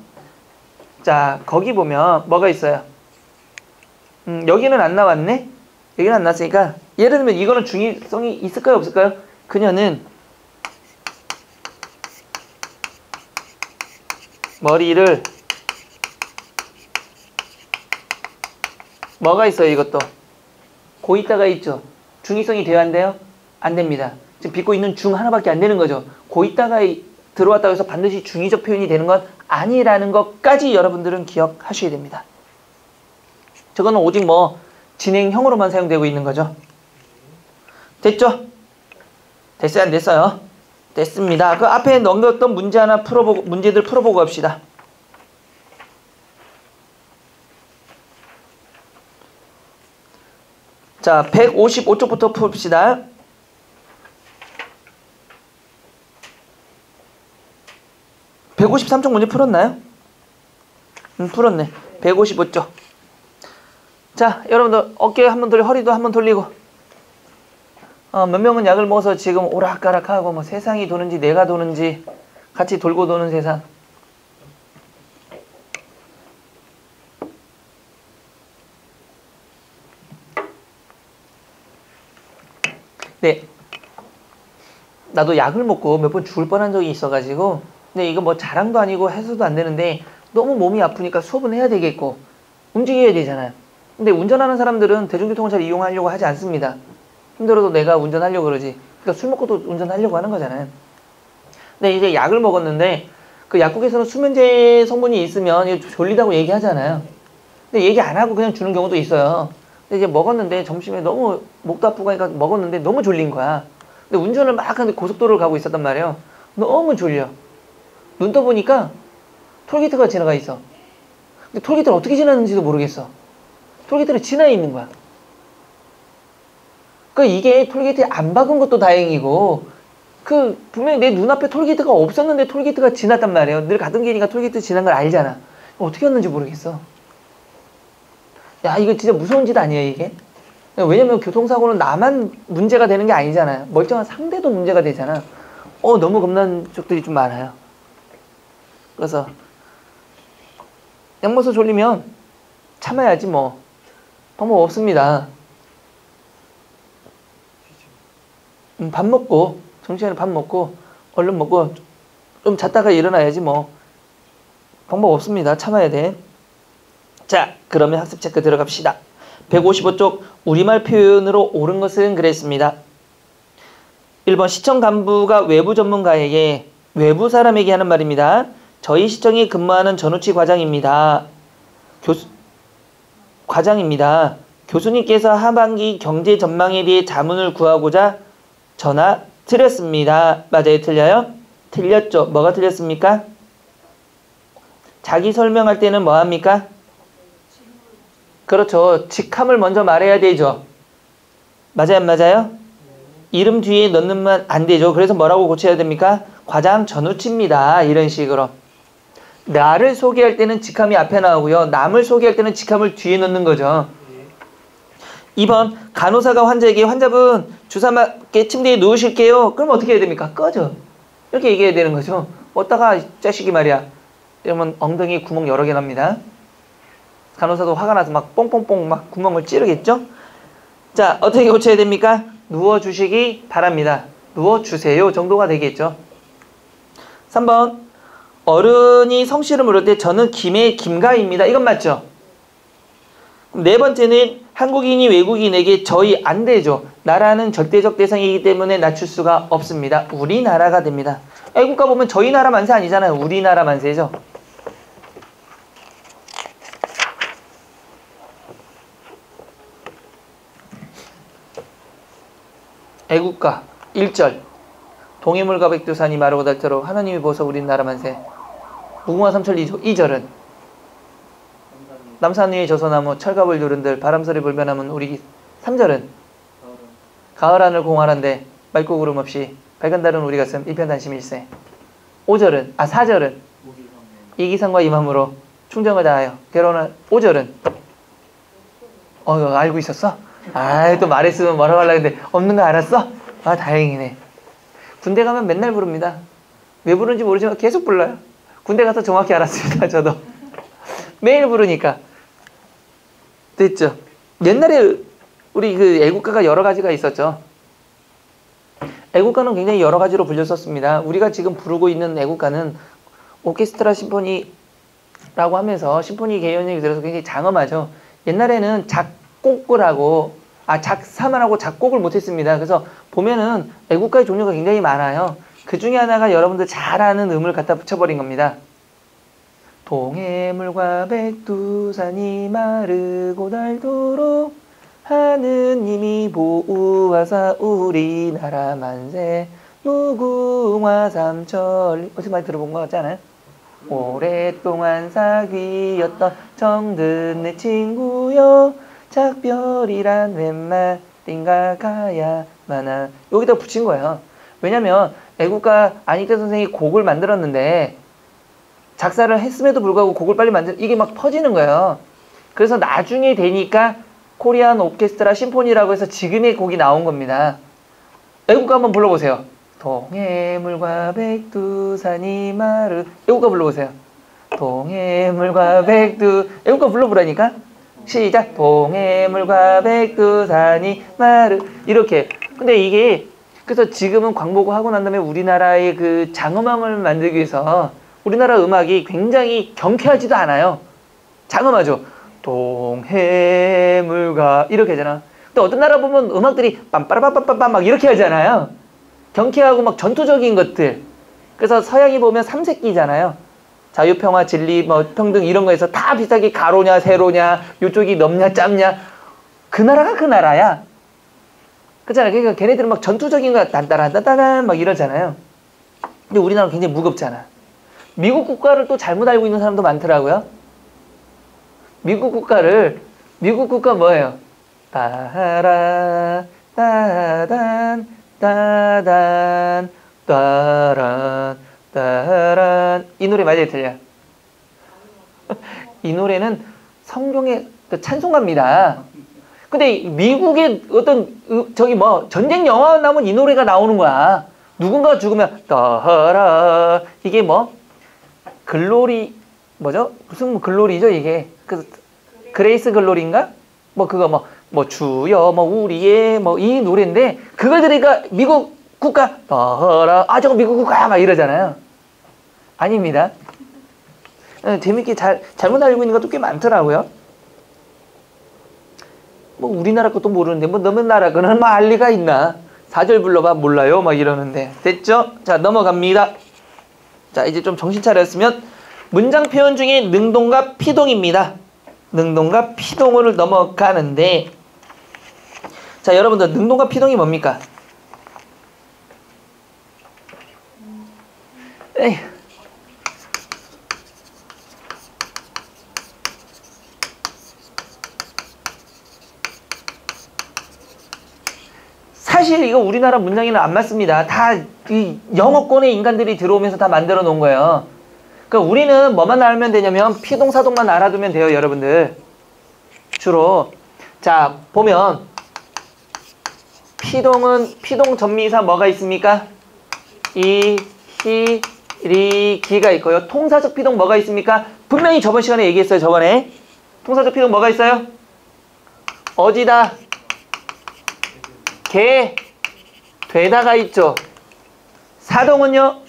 자, 거기 보면 뭐가 있어요? 여기는 안 나왔네? 여기는 안 나왔으니까 예를 들면 이거는 중의성이 있을까요? 없을까요? 그녀는 머리를 뭐가 있어요? 이것도 고 있다가 있죠? 중의성이 돼야 한대요? 안 됩니다. 지금 빚고 있는 중 하나밖에 안 되는 거죠. 고 있다가 들어왔다고 해서 반드시 중의적 표현이 되는 건 아니라는 것까지 여러분들은 기억하셔야 됩니다. 저거는 오직 뭐 진행형으로만 사용되고 있는 거죠. 됐죠? 됐어요? 안 됐어요? 됐습니다. 그 앞에 넘겼던 문제들 풀어보고 갑시다. 자, 155쪽부터 풉시다. 153쪽 문제 풀었나요? 풀었네. 155쪽. 자, 여러분들 어깨 한번 돌리고 허리도 한번 돌리고 몇 명은 약을 먹어서 지금 오락가락하고 뭐 세상이 도는지 내가 도는지 같이 돌고 도는 세상. 네, 나도 약을 먹고 몇 번 죽을 뻔한 적이 있어가지고 근데 이거 뭐 자랑도 아니고 해서도 안 되는데 너무 몸이 아프니까 수업은 해야 되겠고 움직여야 되잖아요. 근데 운전하는 사람들은 대중교통을 잘 이용하려고 하지 않습니다. 힘들어도 내가 운전하려고 그러지. 그러니까 술 먹고도 운전하려고 하는 거잖아요. 근데 이제 약을 먹었는데 그 약국에서는 수면제 성분이 있으면 졸리다고 얘기하잖아요. 근데 얘기 안 하고 그냥 주는 경우도 있어요. 근데 이제 먹었는데 점심에 너무 목도 아프고 하니까 먹었는데 너무 졸린 거야. 근데 운전을 막 하는데 고속도로를 가고 있었단 말이에요. 너무 졸려. 눈 떠보니까 톨게이트가 지나가 있어. 근데 톨게이트를 어떻게 지났는지도 모르겠어. 톨게이트를 지나 있는 거야. 그러니까 이게 톨게이트에 안 박은 것도 다행이고 분명히 내 눈앞에 톨게이트가 없었는데 톨게이트가 지났단 말이에요. 늘 가던 길이니까 톨게이트 지난 걸 알잖아. 어떻게 했는지 모르겠어. 야, 이거 진짜 무서운 짓 아니야 이게? 왜냐면 교통사고는 나만 문제가 되는 게 아니잖아요. 멀쩡한 상대도 문제가 되잖아. 너무 겁난 쪽들이 좀 많아요. 그래서 약 먹어서 졸리면 참아야지 뭐. 방법 없습니다. 밥 먹고 정시간에 밥 먹고 얼른 먹고 좀 잤다가 일어나야지 뭐. 방법 없습니다. 참아야 돼. 자, 그러면 학습 체크 들어갑시다. 155쪽 우리말 표현으로 옳은 것은 그랬습니다. 1번 시청 간부가 외부 전문가에게 외부 사람에게 하는 말입니다. 저희 시청에 근무하는 전우치 과장입니다. 과장입니다. 교수님께서 하반기 경제 전망에 대해 자문을 구하고자 전화 드렸습니다. 맞아요? 틀려요? 틀렸죠. 뭐가 틀렸습니까? 자기 설명할 때는 뭐 합니까? 그렇죠. 직함을 먼저 말해야 되죠. 맞아요? 안 맞아요? 이름 뒤에 넣으면 안 되죠. 그래서 뭐라고 고쳐야 됩니까? 과장 전우치입니다. 이런 식으로. 나를 소개할 때는 직함이 앞에 나오고요. 남을 소개할 때는 직함을 뒤에 넣는 거죠. 2번 간호사가 환자에게 환자분 주사 맞게 침대에 누우실게요. 그럼 어떻게 해야 됩니까? 꺼져. 이렇게 얘기해야 되는 거죠. 어따가 자식이 말이야. 이러면 엉덩이 구멍 여러 개 납니다. 간호사도 화가 나서 막 뽕뽕뽕 막 구멍을 찌르겠죠? 자, 어떻게 고쳐야 됩니까? 누워주시기 바랍니다. 누워주세요 정도가 되겠죠. 3번 어른이 성씨를 물을 때 저는 김가입니다. 이건 맞죠? 그럼 네 번째는 한국인이 외국인에게 저희 안 되죠. 나라는 절대적 대상이기 때문에 낮출 수가 없습니다. 우리나라가 됩니다. 애국가 보면 저희 나라 만세 아니잖아요. 우리나라 만세죠. 애국가 1절 동해물과 백두산이 마르고 닳도록 하나님이 보소 우리나라 만세. 무궁화 삼철 2절은 남산 위에 저소나무 철갑을 누른들 바람소리 불변하면 우리 3절은 가을 하늘 공활한데 맑고 구름 없이 밝은 달은 우리 가슴 일편단심일세. 4절은 이기상과 이맘으로 충정을 다하여 괴로운 5절은 알고 있었어? 또 말했으면 뭐라고 하려고 했는데 없는 거 알았어? 다행이네. 군대 가면 맨날 부릅니다. 왜 부르는지 모르지만 계속 불러요. 군대 가서 정확히 알았습니다. 저도 매일 부르니까. 됐죠? 옛날에 우리 그 애국가가 여러 가지가 있었죠. 애국가는 굉장히 여러 가지로 불렸었습니다. 우리가 지금 부르고 있는 애국가는 오케스트라 심포니라고 하면서 심포니 개연이 들어서 굉장히 장엄하죠. 옛날에는 작곡을 하고 작사만 하고 작곡을 못했습니다. 그래서 보면은 애국가의 종류가 굉장히 많아요. 그 중에 하나가 여러분들 잘 아는 음을 갖다 붙여버린 겁니다. 동해물과 백두산이 마르고 닳도록 하느님이 보호하사 우리나라 만세 무궁화 삼천리. 어디서 많이 들어본 거 같지 않아요? 오랫동안 사귀었던 정든 내 친구여 작별이란 웬 말인가 가야마나. 여기다 붙인 거예요. 왜냐면 애국가 안익태 선생이 곡을 만들었는데 작사를 했음에도 불구하고 곡을 빨리 이게 막 퍼지는 거예요. 그래서 나중에 되니까 코리안 오케스트라 심포니라고 해서 지금의 곡이 나온 겁니다. 애국가 한번 불러보세요. 동해물과 백두산이 마르. 애국가 불러보세요. 동해물과 애국가 불러보라니까. 시작. 동해물과 백두산이 마르. 이렇게. 근데 이게 그래서 지금은 광복을 하고 난 다음에 우리나라의 그 장음악을 만들기 위해서 우리나라 음악이 굉장히 경쾌하지도 않아요. 장음하죠. 동해물과 이렇게 하잖아. 근데 어떤 나라 보면 음악들이 빰빠라빠빠빰 막 이렇게 하잖아요. 경쾌하고 막 전투적인 것들. 그래서 서양이 보면 삼색기잖아요. 자유평화 진리 뭐 평등 이런 거에서 다 비슷하게 가로냐 세로냐 요쪽이 넘냐 짧냐. 그 나라가 그 나라야. 그렇잖아요. 그러니까 걔네들은 막 전투적인 거 딴따란딴따란 막 이러잖아요. 근데 우리나라는 굉장히 무겁잖아. 미국 국가를 또 잘못 알고 있는 사람도 많더라고요. 미국 국가 뭐예요? 따라 따단 따단 따란 따란. 이 노래 맞아요, 틀려? 이 노래는 성경의 찬송가입니다. 근데 미국의 어떤 전쟁 영화 나오면 이 노래가 나오는 거야. 누군가 죽으면 따라. 이게 글로리 뭐죠? 무슨 글로리죠 이게? 그레이스 글로리인가? 주여 우리의 이 노래인데 그걸 들으니까 미국 국가 따라. 저거 미국 국가 막 이러잖아요. 아닙니다. 재밌게 잘못 알고 있는 것도 꽤 많더라고요. 우리나라 것도 모르는데 너희 나라 거는 알 리가 있나? 4절 불러봐. 몰라요 막 이러는데. 됐죠? 자, 넘어갑니다. 자, 이제 좀 정신 차렸으면 문장 표현 중에 능동과 피동입니다. 능동과 피동을 넘어가는데, 자, 여러분들 능동과 피동이 뭡니까? 에이. 사실 이거 우리나라 문장에는 안 맞습니다. 다 이 영어권의 인간들이 들어오면서 다 만들어 놓은 거예요. 그러니까 우리는 뭐만 알면 되냐면 피동사동만 알아두면 돼요, 여러분들. 주로. 자, 보면 피동 전미사 뭐가 있습니까? 이, 히, 리, 기가 있고요. 통사적 피동 뭐가 있습니까? 분명히 저번 시간에 얘기했어요, 저번에. 통사적 피동 뭐가 있어요? 어디다? 개, 되다가 있죠. 사동은요?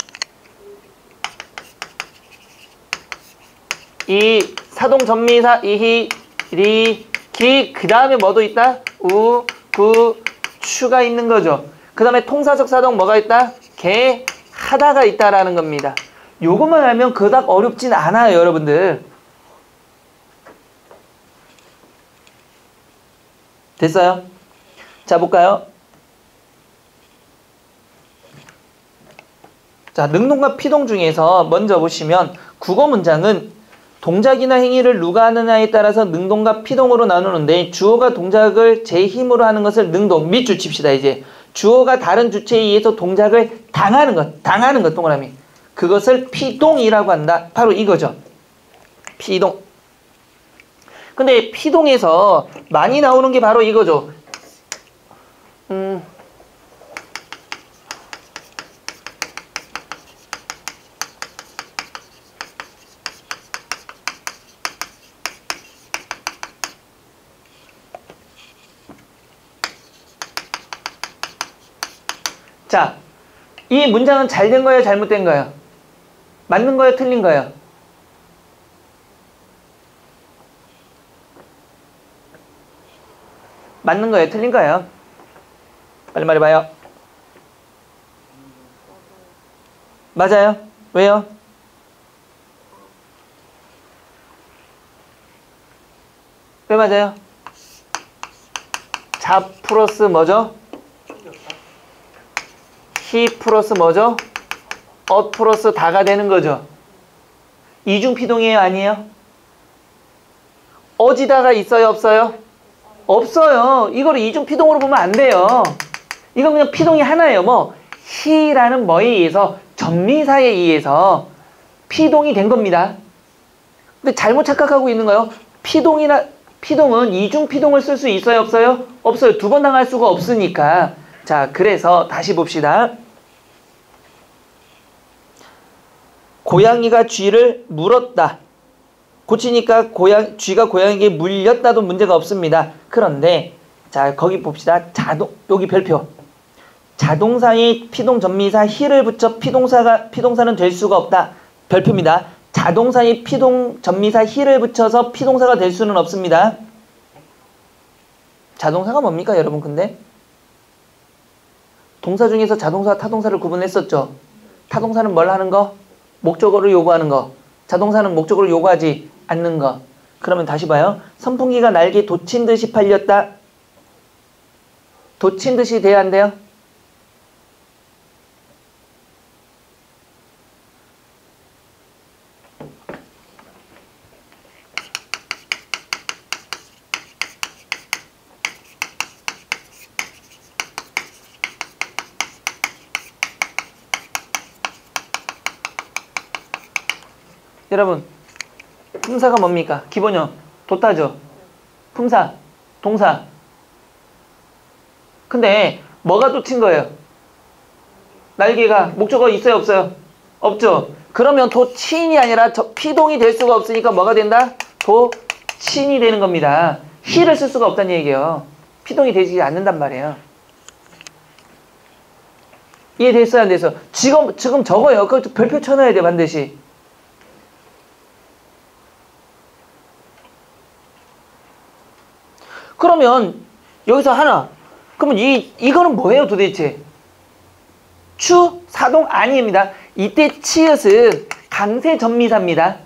이 사동 전미사 이히 리 기 그 다음에 뭐도 있다? 우, 구, 추가 있는 거죠. 그 다음에 통사적 사동 뭐가 있다? 개, 하다가 있다라는 겁니다. 요것만 알면 그닥 어렵진 않아요, 여러분들. 됐어요? 자, 볼까요? 자, 능동과 피동 중에서 먼저 보시면 국어 문장은 동작이나 행위를 누가 하느냐에 따라서 능동과 피동으로 나누는데 주어가 동작을 제 힘으로 하는 것을 능동, 밑줄 칩시다, 이제. 주어가 다른 주체에 의해서 동작을 당하는 것, 동그라미. 그것을 피동이라고 한다. 바로 이거죠. 피동. 근데 피동에서 많이 나오는 게 바로 이거죠. 자, 이 문장은 잘 된 거예요, 잘못된 거예요? 맞는 거예요, 틀린 거예요? 맞는 거예요? 틀린 거예요? 빨리 말해봐요. 맞아요. 왜요? 왜 맞아요? 자 플러스 뭐죠? 히 플러스 뭐죠? 엇 플러스 다가 되는 거죠. 이중 피동이에요? 아니에요? 어지다가 있어요? 없어요? 없어요. 이거를 이중 피동으로 보면 안 돼요. 이건 그냥 피동이 하나예요. 뭐 히라는 뭐에 의해서 전미사에 의해서 피동이 된 겁니다. 근데 잘못 착각하고 있는 거예요. 피동은 이중 피동을 쓸 수 있어요? 없어요? 없어요. 두 번 당할 수가 없으니까. 자, 그래서 다시 봅시다. 고양이가 쥐를 물었다. 고치니까 쥐가 고양이에게 물렸다도 문제가 없습니다. 그런데 자, 거기 봅시다. 여기 별표. 자동사에 피동 전미사 히를 붙여 피동사는 될 수가 없다. 별표입니다. 자동사에 피동 전미사 히를 붙여서 피동사가 될 수는 없습니다. 자동사가 뭡니까, 여러분? 근데 동사 중에서 자동사와 타동사를 구분했었죠. 타동사는 뭘 하는 거? 목적어를 요구하는 거. 자동사는 목적어를 요구하지 않는 거. 그러면 다시 봐요. 선풍기가 날개 돋친 듯이 팔렸다. 돋친 듯이 돼야 안 돼요? 여러분, 품사가 뭡니까? 기본형, 돋다죠? 품사, 동사. 근데 뭐가 돋친 거예요? 날개가 목적어 있어요? 없어요? 없죠? 그러면 도친이 아니라 피동이 될 수가 없으니까 뭐가 된다? 도친이 되는 겁니다. 히를 쓸 수가 없다는 얘기예요. 피동이 되지 않는단 말이에요. 이해됐어요? 안 됐어요? 지금 적어요. 그것도 별표 쳐놔야 돼, 반드시. 그러면 여기서 하나. 그러면 이거는 뭐예요 도대체? 추, 사동 아니입니다. 이때 치읓은 강세 전미사입니다.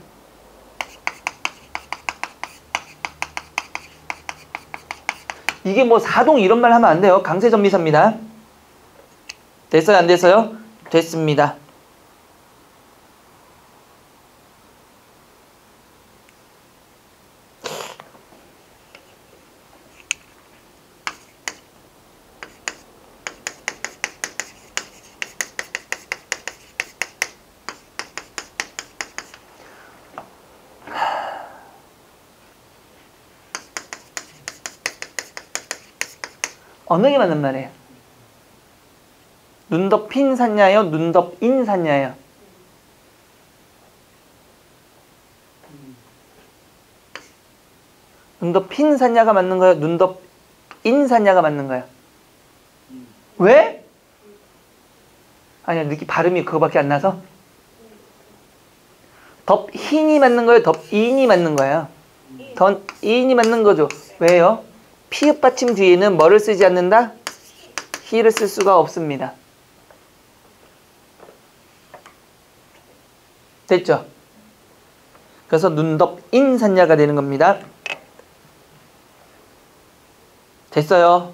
이게 뭐 사동 이런 말 하면 안 돼요. 강세 전미사입니다. 됐어요? 안 됐어요? 됐습니다. 어느 게 맞는 말이에요? 눈 덮인 샀냐요? 눈 덮인 샀냐요? 눈 덮인 샀냐가 맞는 거예요? 눈 덮인 샀냐가 맞는 거예요? 왜? 아니야, 발음이 그거밖에 안 나서? 덮인이 맞는 거예요? 덮인이 맞는 거예요? 덮인이 맞는 거죠. 왜요? 피읍 받침 뒤에는 뭐를 쓰지 않는다? 히를 쓸 수가 없습니다. 됐죠? 그래서 눈덮인 샀냐가 되는 겁니다. 됐어요?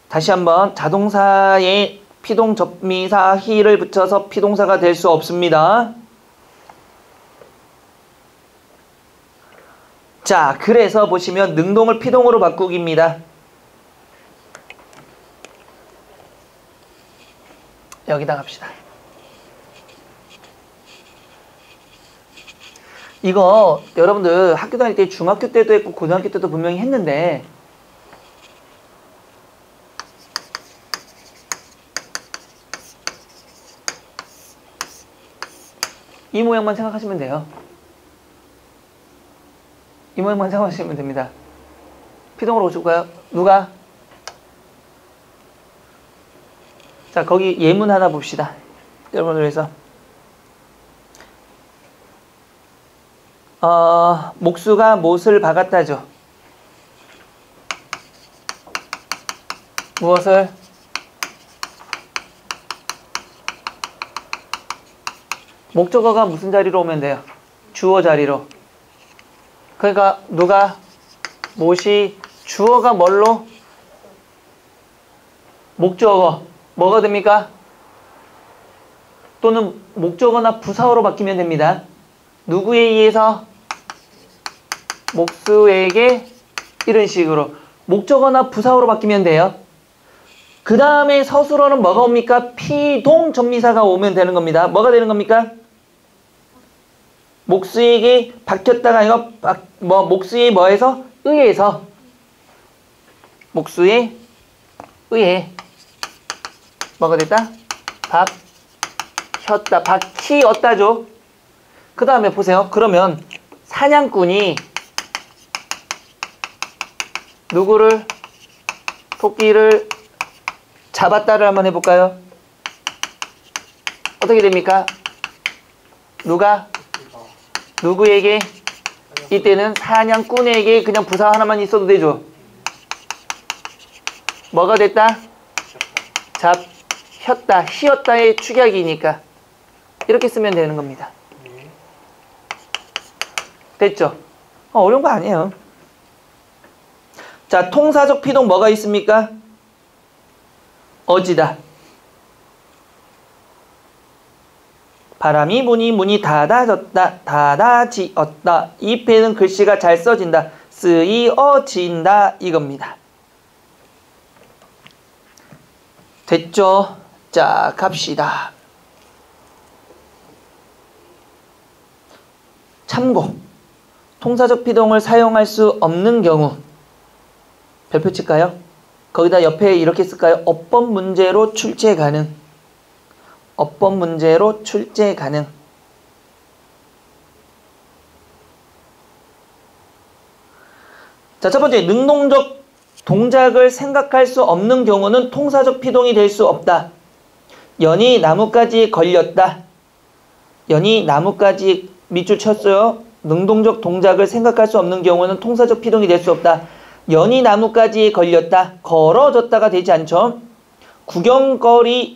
다시 한번 자동사에 피동 접미사 히를 붙여서 피동사가 될 수 없습니다. 자, 그래서 보시면 능동을 피동으로 바꾸기입니다. 여기다 갑시다. 이거 여러분들 학교 다닐 때 중학교 때도 했고 고등학교 때도 분명히 했는데 이 모양만 생각하시면 돼요. 이 모양만 생각하시면 됩니다. 피동으로 고쳐볼까요? 누가? 자, 거기 예문 하나 봅시다. 여러분을 위해서. 목수가 못을 박았다죠. 무엇을? 목적어가 무슨 자리로 오면 돼요? 주어 자리로. 그러니까 누가? 못이 주어가 뭘로? 목적어. 뭐가 됩니까? 또는 목적어나 부사어로 바뀌면 됩니다. 누구에 의해서? 목수에게 이런 식으로 목적어나 부사어로 바뀌면 돼요. 그 다음에 서술어는 뭐가 옵니까? 피동전미사가 오면 되는 겁니다. 뭐가 되는 겁니까? 목수에게 바뀌었다가 아니고 목수의 뭐에서? 의해서. 목수에 의해 뭐가 됐다? 박혔다. 박히었다죠. 그 다음에 보세요. 그러면 사냥꾼이 누구를? 토끼를 잡았다를 한번 해볼까요? 어떻게 됩니까? 누가? 누구에게? 이때는 사냥꾼에게 그냥 부사 하나만 있어도 되죠. 뭐가 됐다? 잡혔다. 희었다의 축약이니까 이렇게 쓰면 되는 겁니다. 됐죠? 어려운 거 아니에요. 자, 통사적 피동 뭐가 있습니까? 어지다. 바람이 부니 문이 닫아졌다. 닫아지었다. 이 패는 글씨가 잘 써진다. 쓰이어진다. 이겁니다. 됐죠? 자, 갑시다. 참고. 통사적 피동을 사용할 수 없는 경우. 별표 칠까요? 거기다 옆에 이렇게 쓸까요? 어법 문제로 출제 가능. 어법 문제로 출제 가능. 자, 첫 번째, 능동적 동작을 생각할 수 없는 경우는 통사적 피동이 될 수 없다. 연이 나뭇가지에 걸렸다. 연이 나뭇가지 밑줄 쳤어요. 능동적 동작을 생각할 수 없는 경우는 통사적 피동이 될 수 없다. 연이 나뭇가지에 걸렸다. 걸어졌다가 되지 않죠. 구경거리가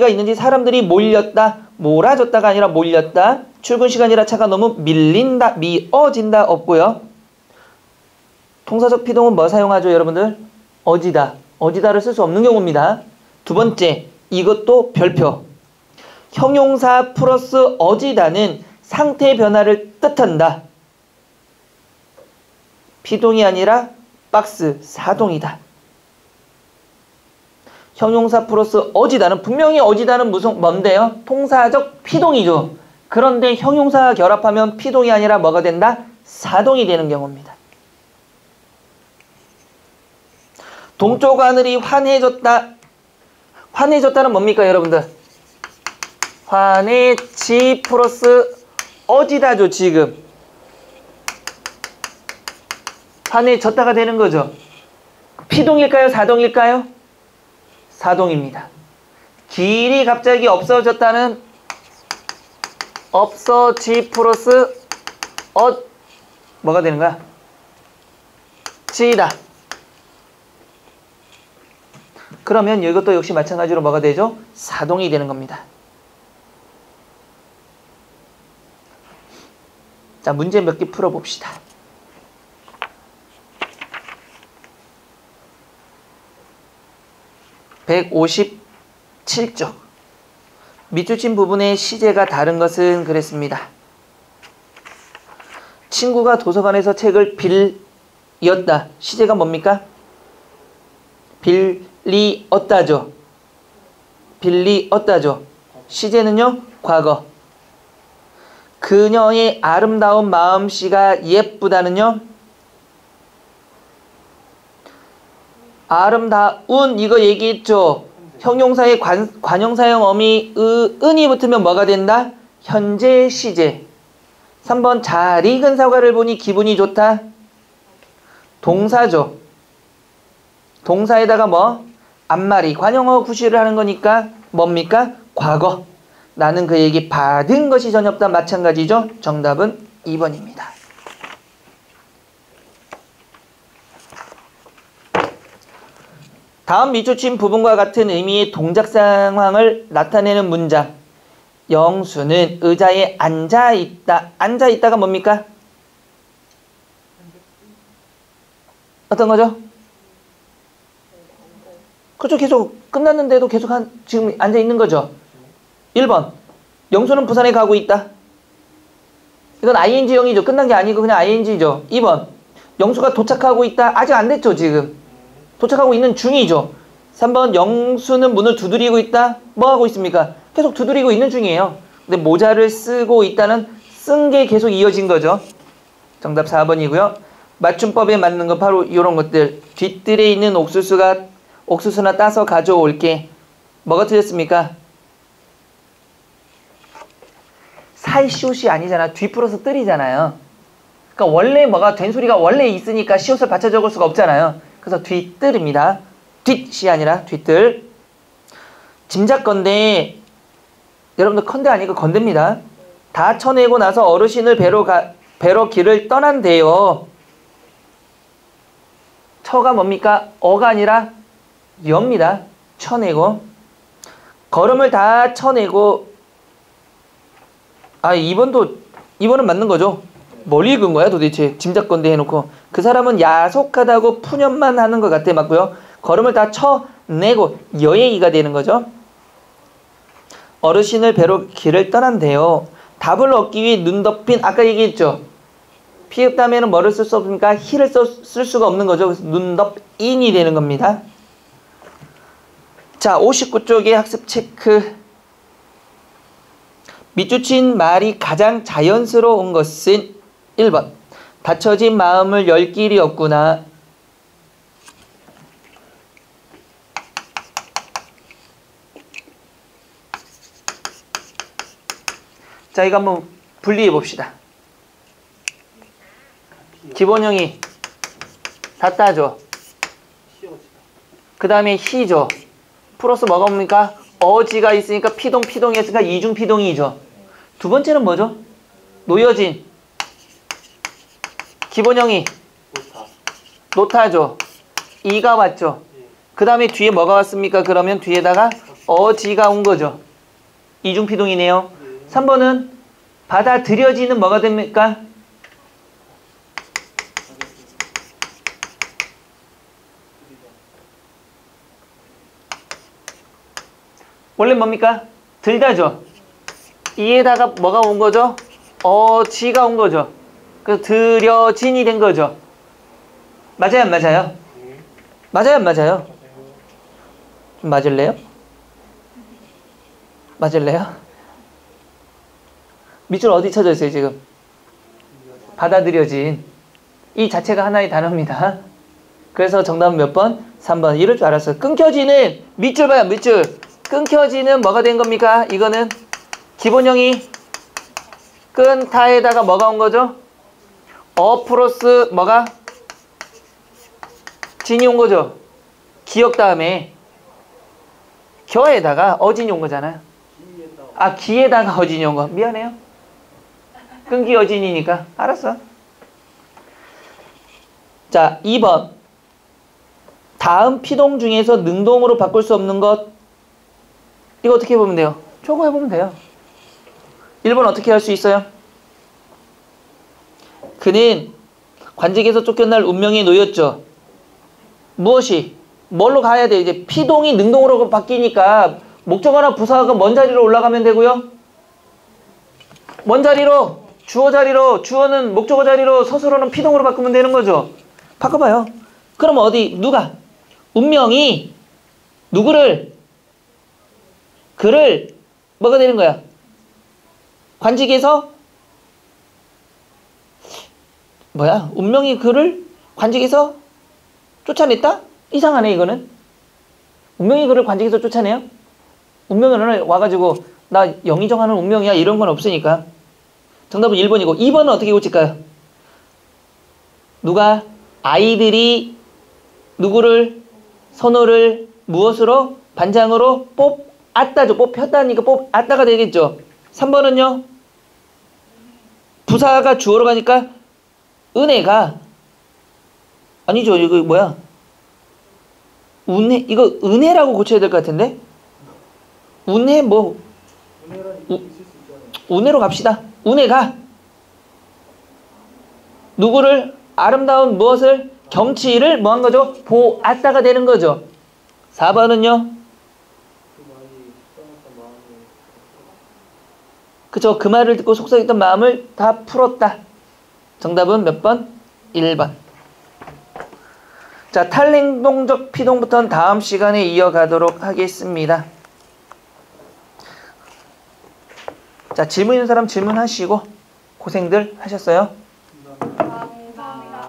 있는지 사람들이 몰렸다. 몰아졌다가 아니라 몰렸다. 출근 시간이라 차가 너무 밀린다. 미어진다. 없고요. 통사적 피동은 뭐 사용하죠, 여러분들? 어지다. 어지다를 쓸 수 없는 경우입니다. 두 번째, 이것도 별표. 형용사 플러스 어지다는 상태 변화를 뜻한다. 피동이 아니라 박스, 사동이다. 형용사 플러스 어지다는 분명히 어지다는 뭔데요? 통사적 피동이죠. 그런데 형용사와 결합하면 피동이 아니라 뭐가 된다? 사동이 되는 경우입니다. 동쪽 하늘이 환해졌다. 환해졌다는 뭡니까, 여러분들? 환해지 플러스 어지다죠, 지금. 환해졌다가 되는 거죠. 피동일까요? 사동일까요? 사동입니다. 길이 갑자기 없어졌다는 없어지 플러스 뭐가 되는 거야? 지다. 그러면 이것도 역시 마찬가지로 뭐가 되죠? 사동이 되는 겁니다. 자, 문제 몇 개 풀어봅시다. (157쪽) 밑줄 친 부분의 시제가 다른 것은 그랬습니다. 친구가 도서관에서 책을 빌렸다. 시제가 뭡니까? 빌리었다죠. 빌리었다죠. 시제는요, 과거. 그녀의 아름다운 마음씨가 예쁘다는요, 아름다운 이거 얘기했죠. 형용사의 관형사형 어미 은이 붙으면 뭐가 된다? 현재 시제. 3번 잘 익은 사과를 보니 기분이 좋다. 동사죠. 동사에다가 뭐? 앞말이 관형어 구실을 하는 거니까 뭡니까? 과거. 나는 그에게 받은 것이 전혀 없다. 마찬가지죠. 정답은 2번입니다. 다음 밑줄친 부분과 같은 의미의 동작 상황을 나타내는 문장. 영수는 의자에 앉아있다. 앉아있다가 뭡니까? 어떤 거죠? 그렇죠. 계속 끝났는데도 계속 지금 앉아있는 거죠. 1번. 영수는 부산에 가고 있다. 이건 ing형이죠. 끝난 게 아니고 그냥 ing죠. 2번. 영수가 도착하고 있다. 아직 안 됐죠. 지금. 도착하고 있는 중이죠. 3번. 영수는 문을 두드리고 있다. 뭐 하고 있습니까? 계속 두드리고 있는 중이에요. 근데 모자를 쓰고 있다는 쓴 게 계속 이어진 거죠. 정답 4번이고요. 맞춤법에 맞는 거 바로 이런 것들. 뒷뜰에 있는 옥수수나 따서 가져올게. 뭐가 틀렸습니까? 사이 시옷이 아니잖아. 뒤 플러스 뜰이잖아요. 그러니까 원래 뭐가 된 소리가 원래 있으니까 시옷을 받쳐 적을 수가 없잖아요. 그래서 뒷뜰입니다. 뒷이 아니라 뒷뜰. 짐작건데 여러분들 컨대 아니고 건대입니다. 다 쳐내고 나서 어르신을 뵈러 길을 떠난대요. 처가 뭡니까? 어가 아니라 여입니다. 쳐내고. 걸음을 다 쳐내고. 2번은 맞는 거죠. 뭘 읽은 거야 도대체. 짐작건대 해놓고. 그 사람은 야속하다고 푸념만 하는 것 같아. 맞고요. 걸음을 다 쳐내고 여의 이가 되는 거죠. 어르신을 뵈러 길을 떠난대요. 답을 얻기 위해 눈 덮인, 아까 얘기했죠. 피읍 다음에는 뭐를 쓸 수 없으니까 히를 쓸 수가 없는 거죠. 그래서 눈 덮인이 되는 겁니다. 자, 59쪽의 학습 체크. 밑줄친 말이 가장 자연스러운 것은 1번. 닫혀진 마음을 열 길이 없구나. 자, 이거 한번 분리해 봅시다. 기본형이 닫다죠. 그 다음에 희죠. 플러스 뭐가 뭡니까? 어지가 있으니까 피동이 했으니까 이중피동이죠. 두 번째는 뭐죠? 놓여진. 기본형이 놓다죠. 이가 왔죠. 그 다음에 뒤에 뭐가 왔습니까? 그러면 뒤에다가 어지가 온 거죠. 이중피동이네요. 3번은 받아들여지는 뭐가 됩니까? 원래 뭡니까? 들다죠. 이에다가 뭐가 온 거죠? 어지가 온 거죠. 그래서 들여진이 된 거죠. 맞아요, 안 맞아요? 맞아요, 안 맞아요? 좀 맞을래요? 맞을래요? 밑줄 어디 쳐져 있어요, 지금? 받아들여진. 이 자체가 하나의 단어입니다. 그래서 정답은 몇 번? 3번. 이럴 줄 알았어요. 끊겨지는, 밑줄 봐요, 밑줄. 끊겨지는 뭐가 된 겁니까? 이거는 기본형이 끈타에다가 뭐가 온 거죠? 플러스 뭐가? 진이 온 거죠? 기역 다음에 겨에다가 어진이 온 거잖아요. 기에다가 어진이 온 거. 미안해요. 끈기 어진이니까. 알았어. 자, 2번. 다음 피동 중에서 능동으로 바꿀 수 없는 것. 이거 어떻게 해보면 돼요? 저거 해보면 돼요. 1번 어떻게 할 수 있어요? 그는 관직에서 쫓겨날 운명에 놓였죠. 무엇이? 뭘로 가야 돼? 이제 피동이 능동으로 바뀌니까 목적어나 부사가 뭔 자리로 올라가면 되고요? 뭔 자리로? 주어 자리로. 주어는 목적어 자리로, 서술어는 피동으로 바꾸면 되는 거죠. 바꿔봐요. 그럼 어디? 누가? 운명이 누구를? 그를 뭐가 되는 거야? 관직에서 뭐야? 운명이 그를 관직에서 쫓아냈다? 이상하네 이거는. 운명이 그를 관직에서 쫓아내요? 운명은 와가지고 나 영이 정하는 운명이야 이런 건 없으니까. 정답은 1번이고 2번은 어떻게 고칠까요? 누가? 아이들이 누구를? 선호를 무엇으로? 반장으로 뽑았다죠. 뽑혔다니까 뽑았다가 되겠죠. 3번은요? 부사가 주어로 가니까 은혜가 아니죠. 이거 뭐야? 운해, 이거 은혜라고 고쳐야 될 것 같은데? 운해 뭐 운해로 갑시다. 운해가 누구를 아름다운 무엇을 경치를 뭐 한 거죠? 보았다가 되는 거죠. 4번은요? 그죠? 그 말을 듣고 속삭였던 마음을 다 풀었다. 정답은 몇 번? 1번. 자, 탈행동적 피동부터는 다음 시간에 이어가도록 하겠습니다. 자, 질문 있는 사람 질문하시고 고생들 하셨어요.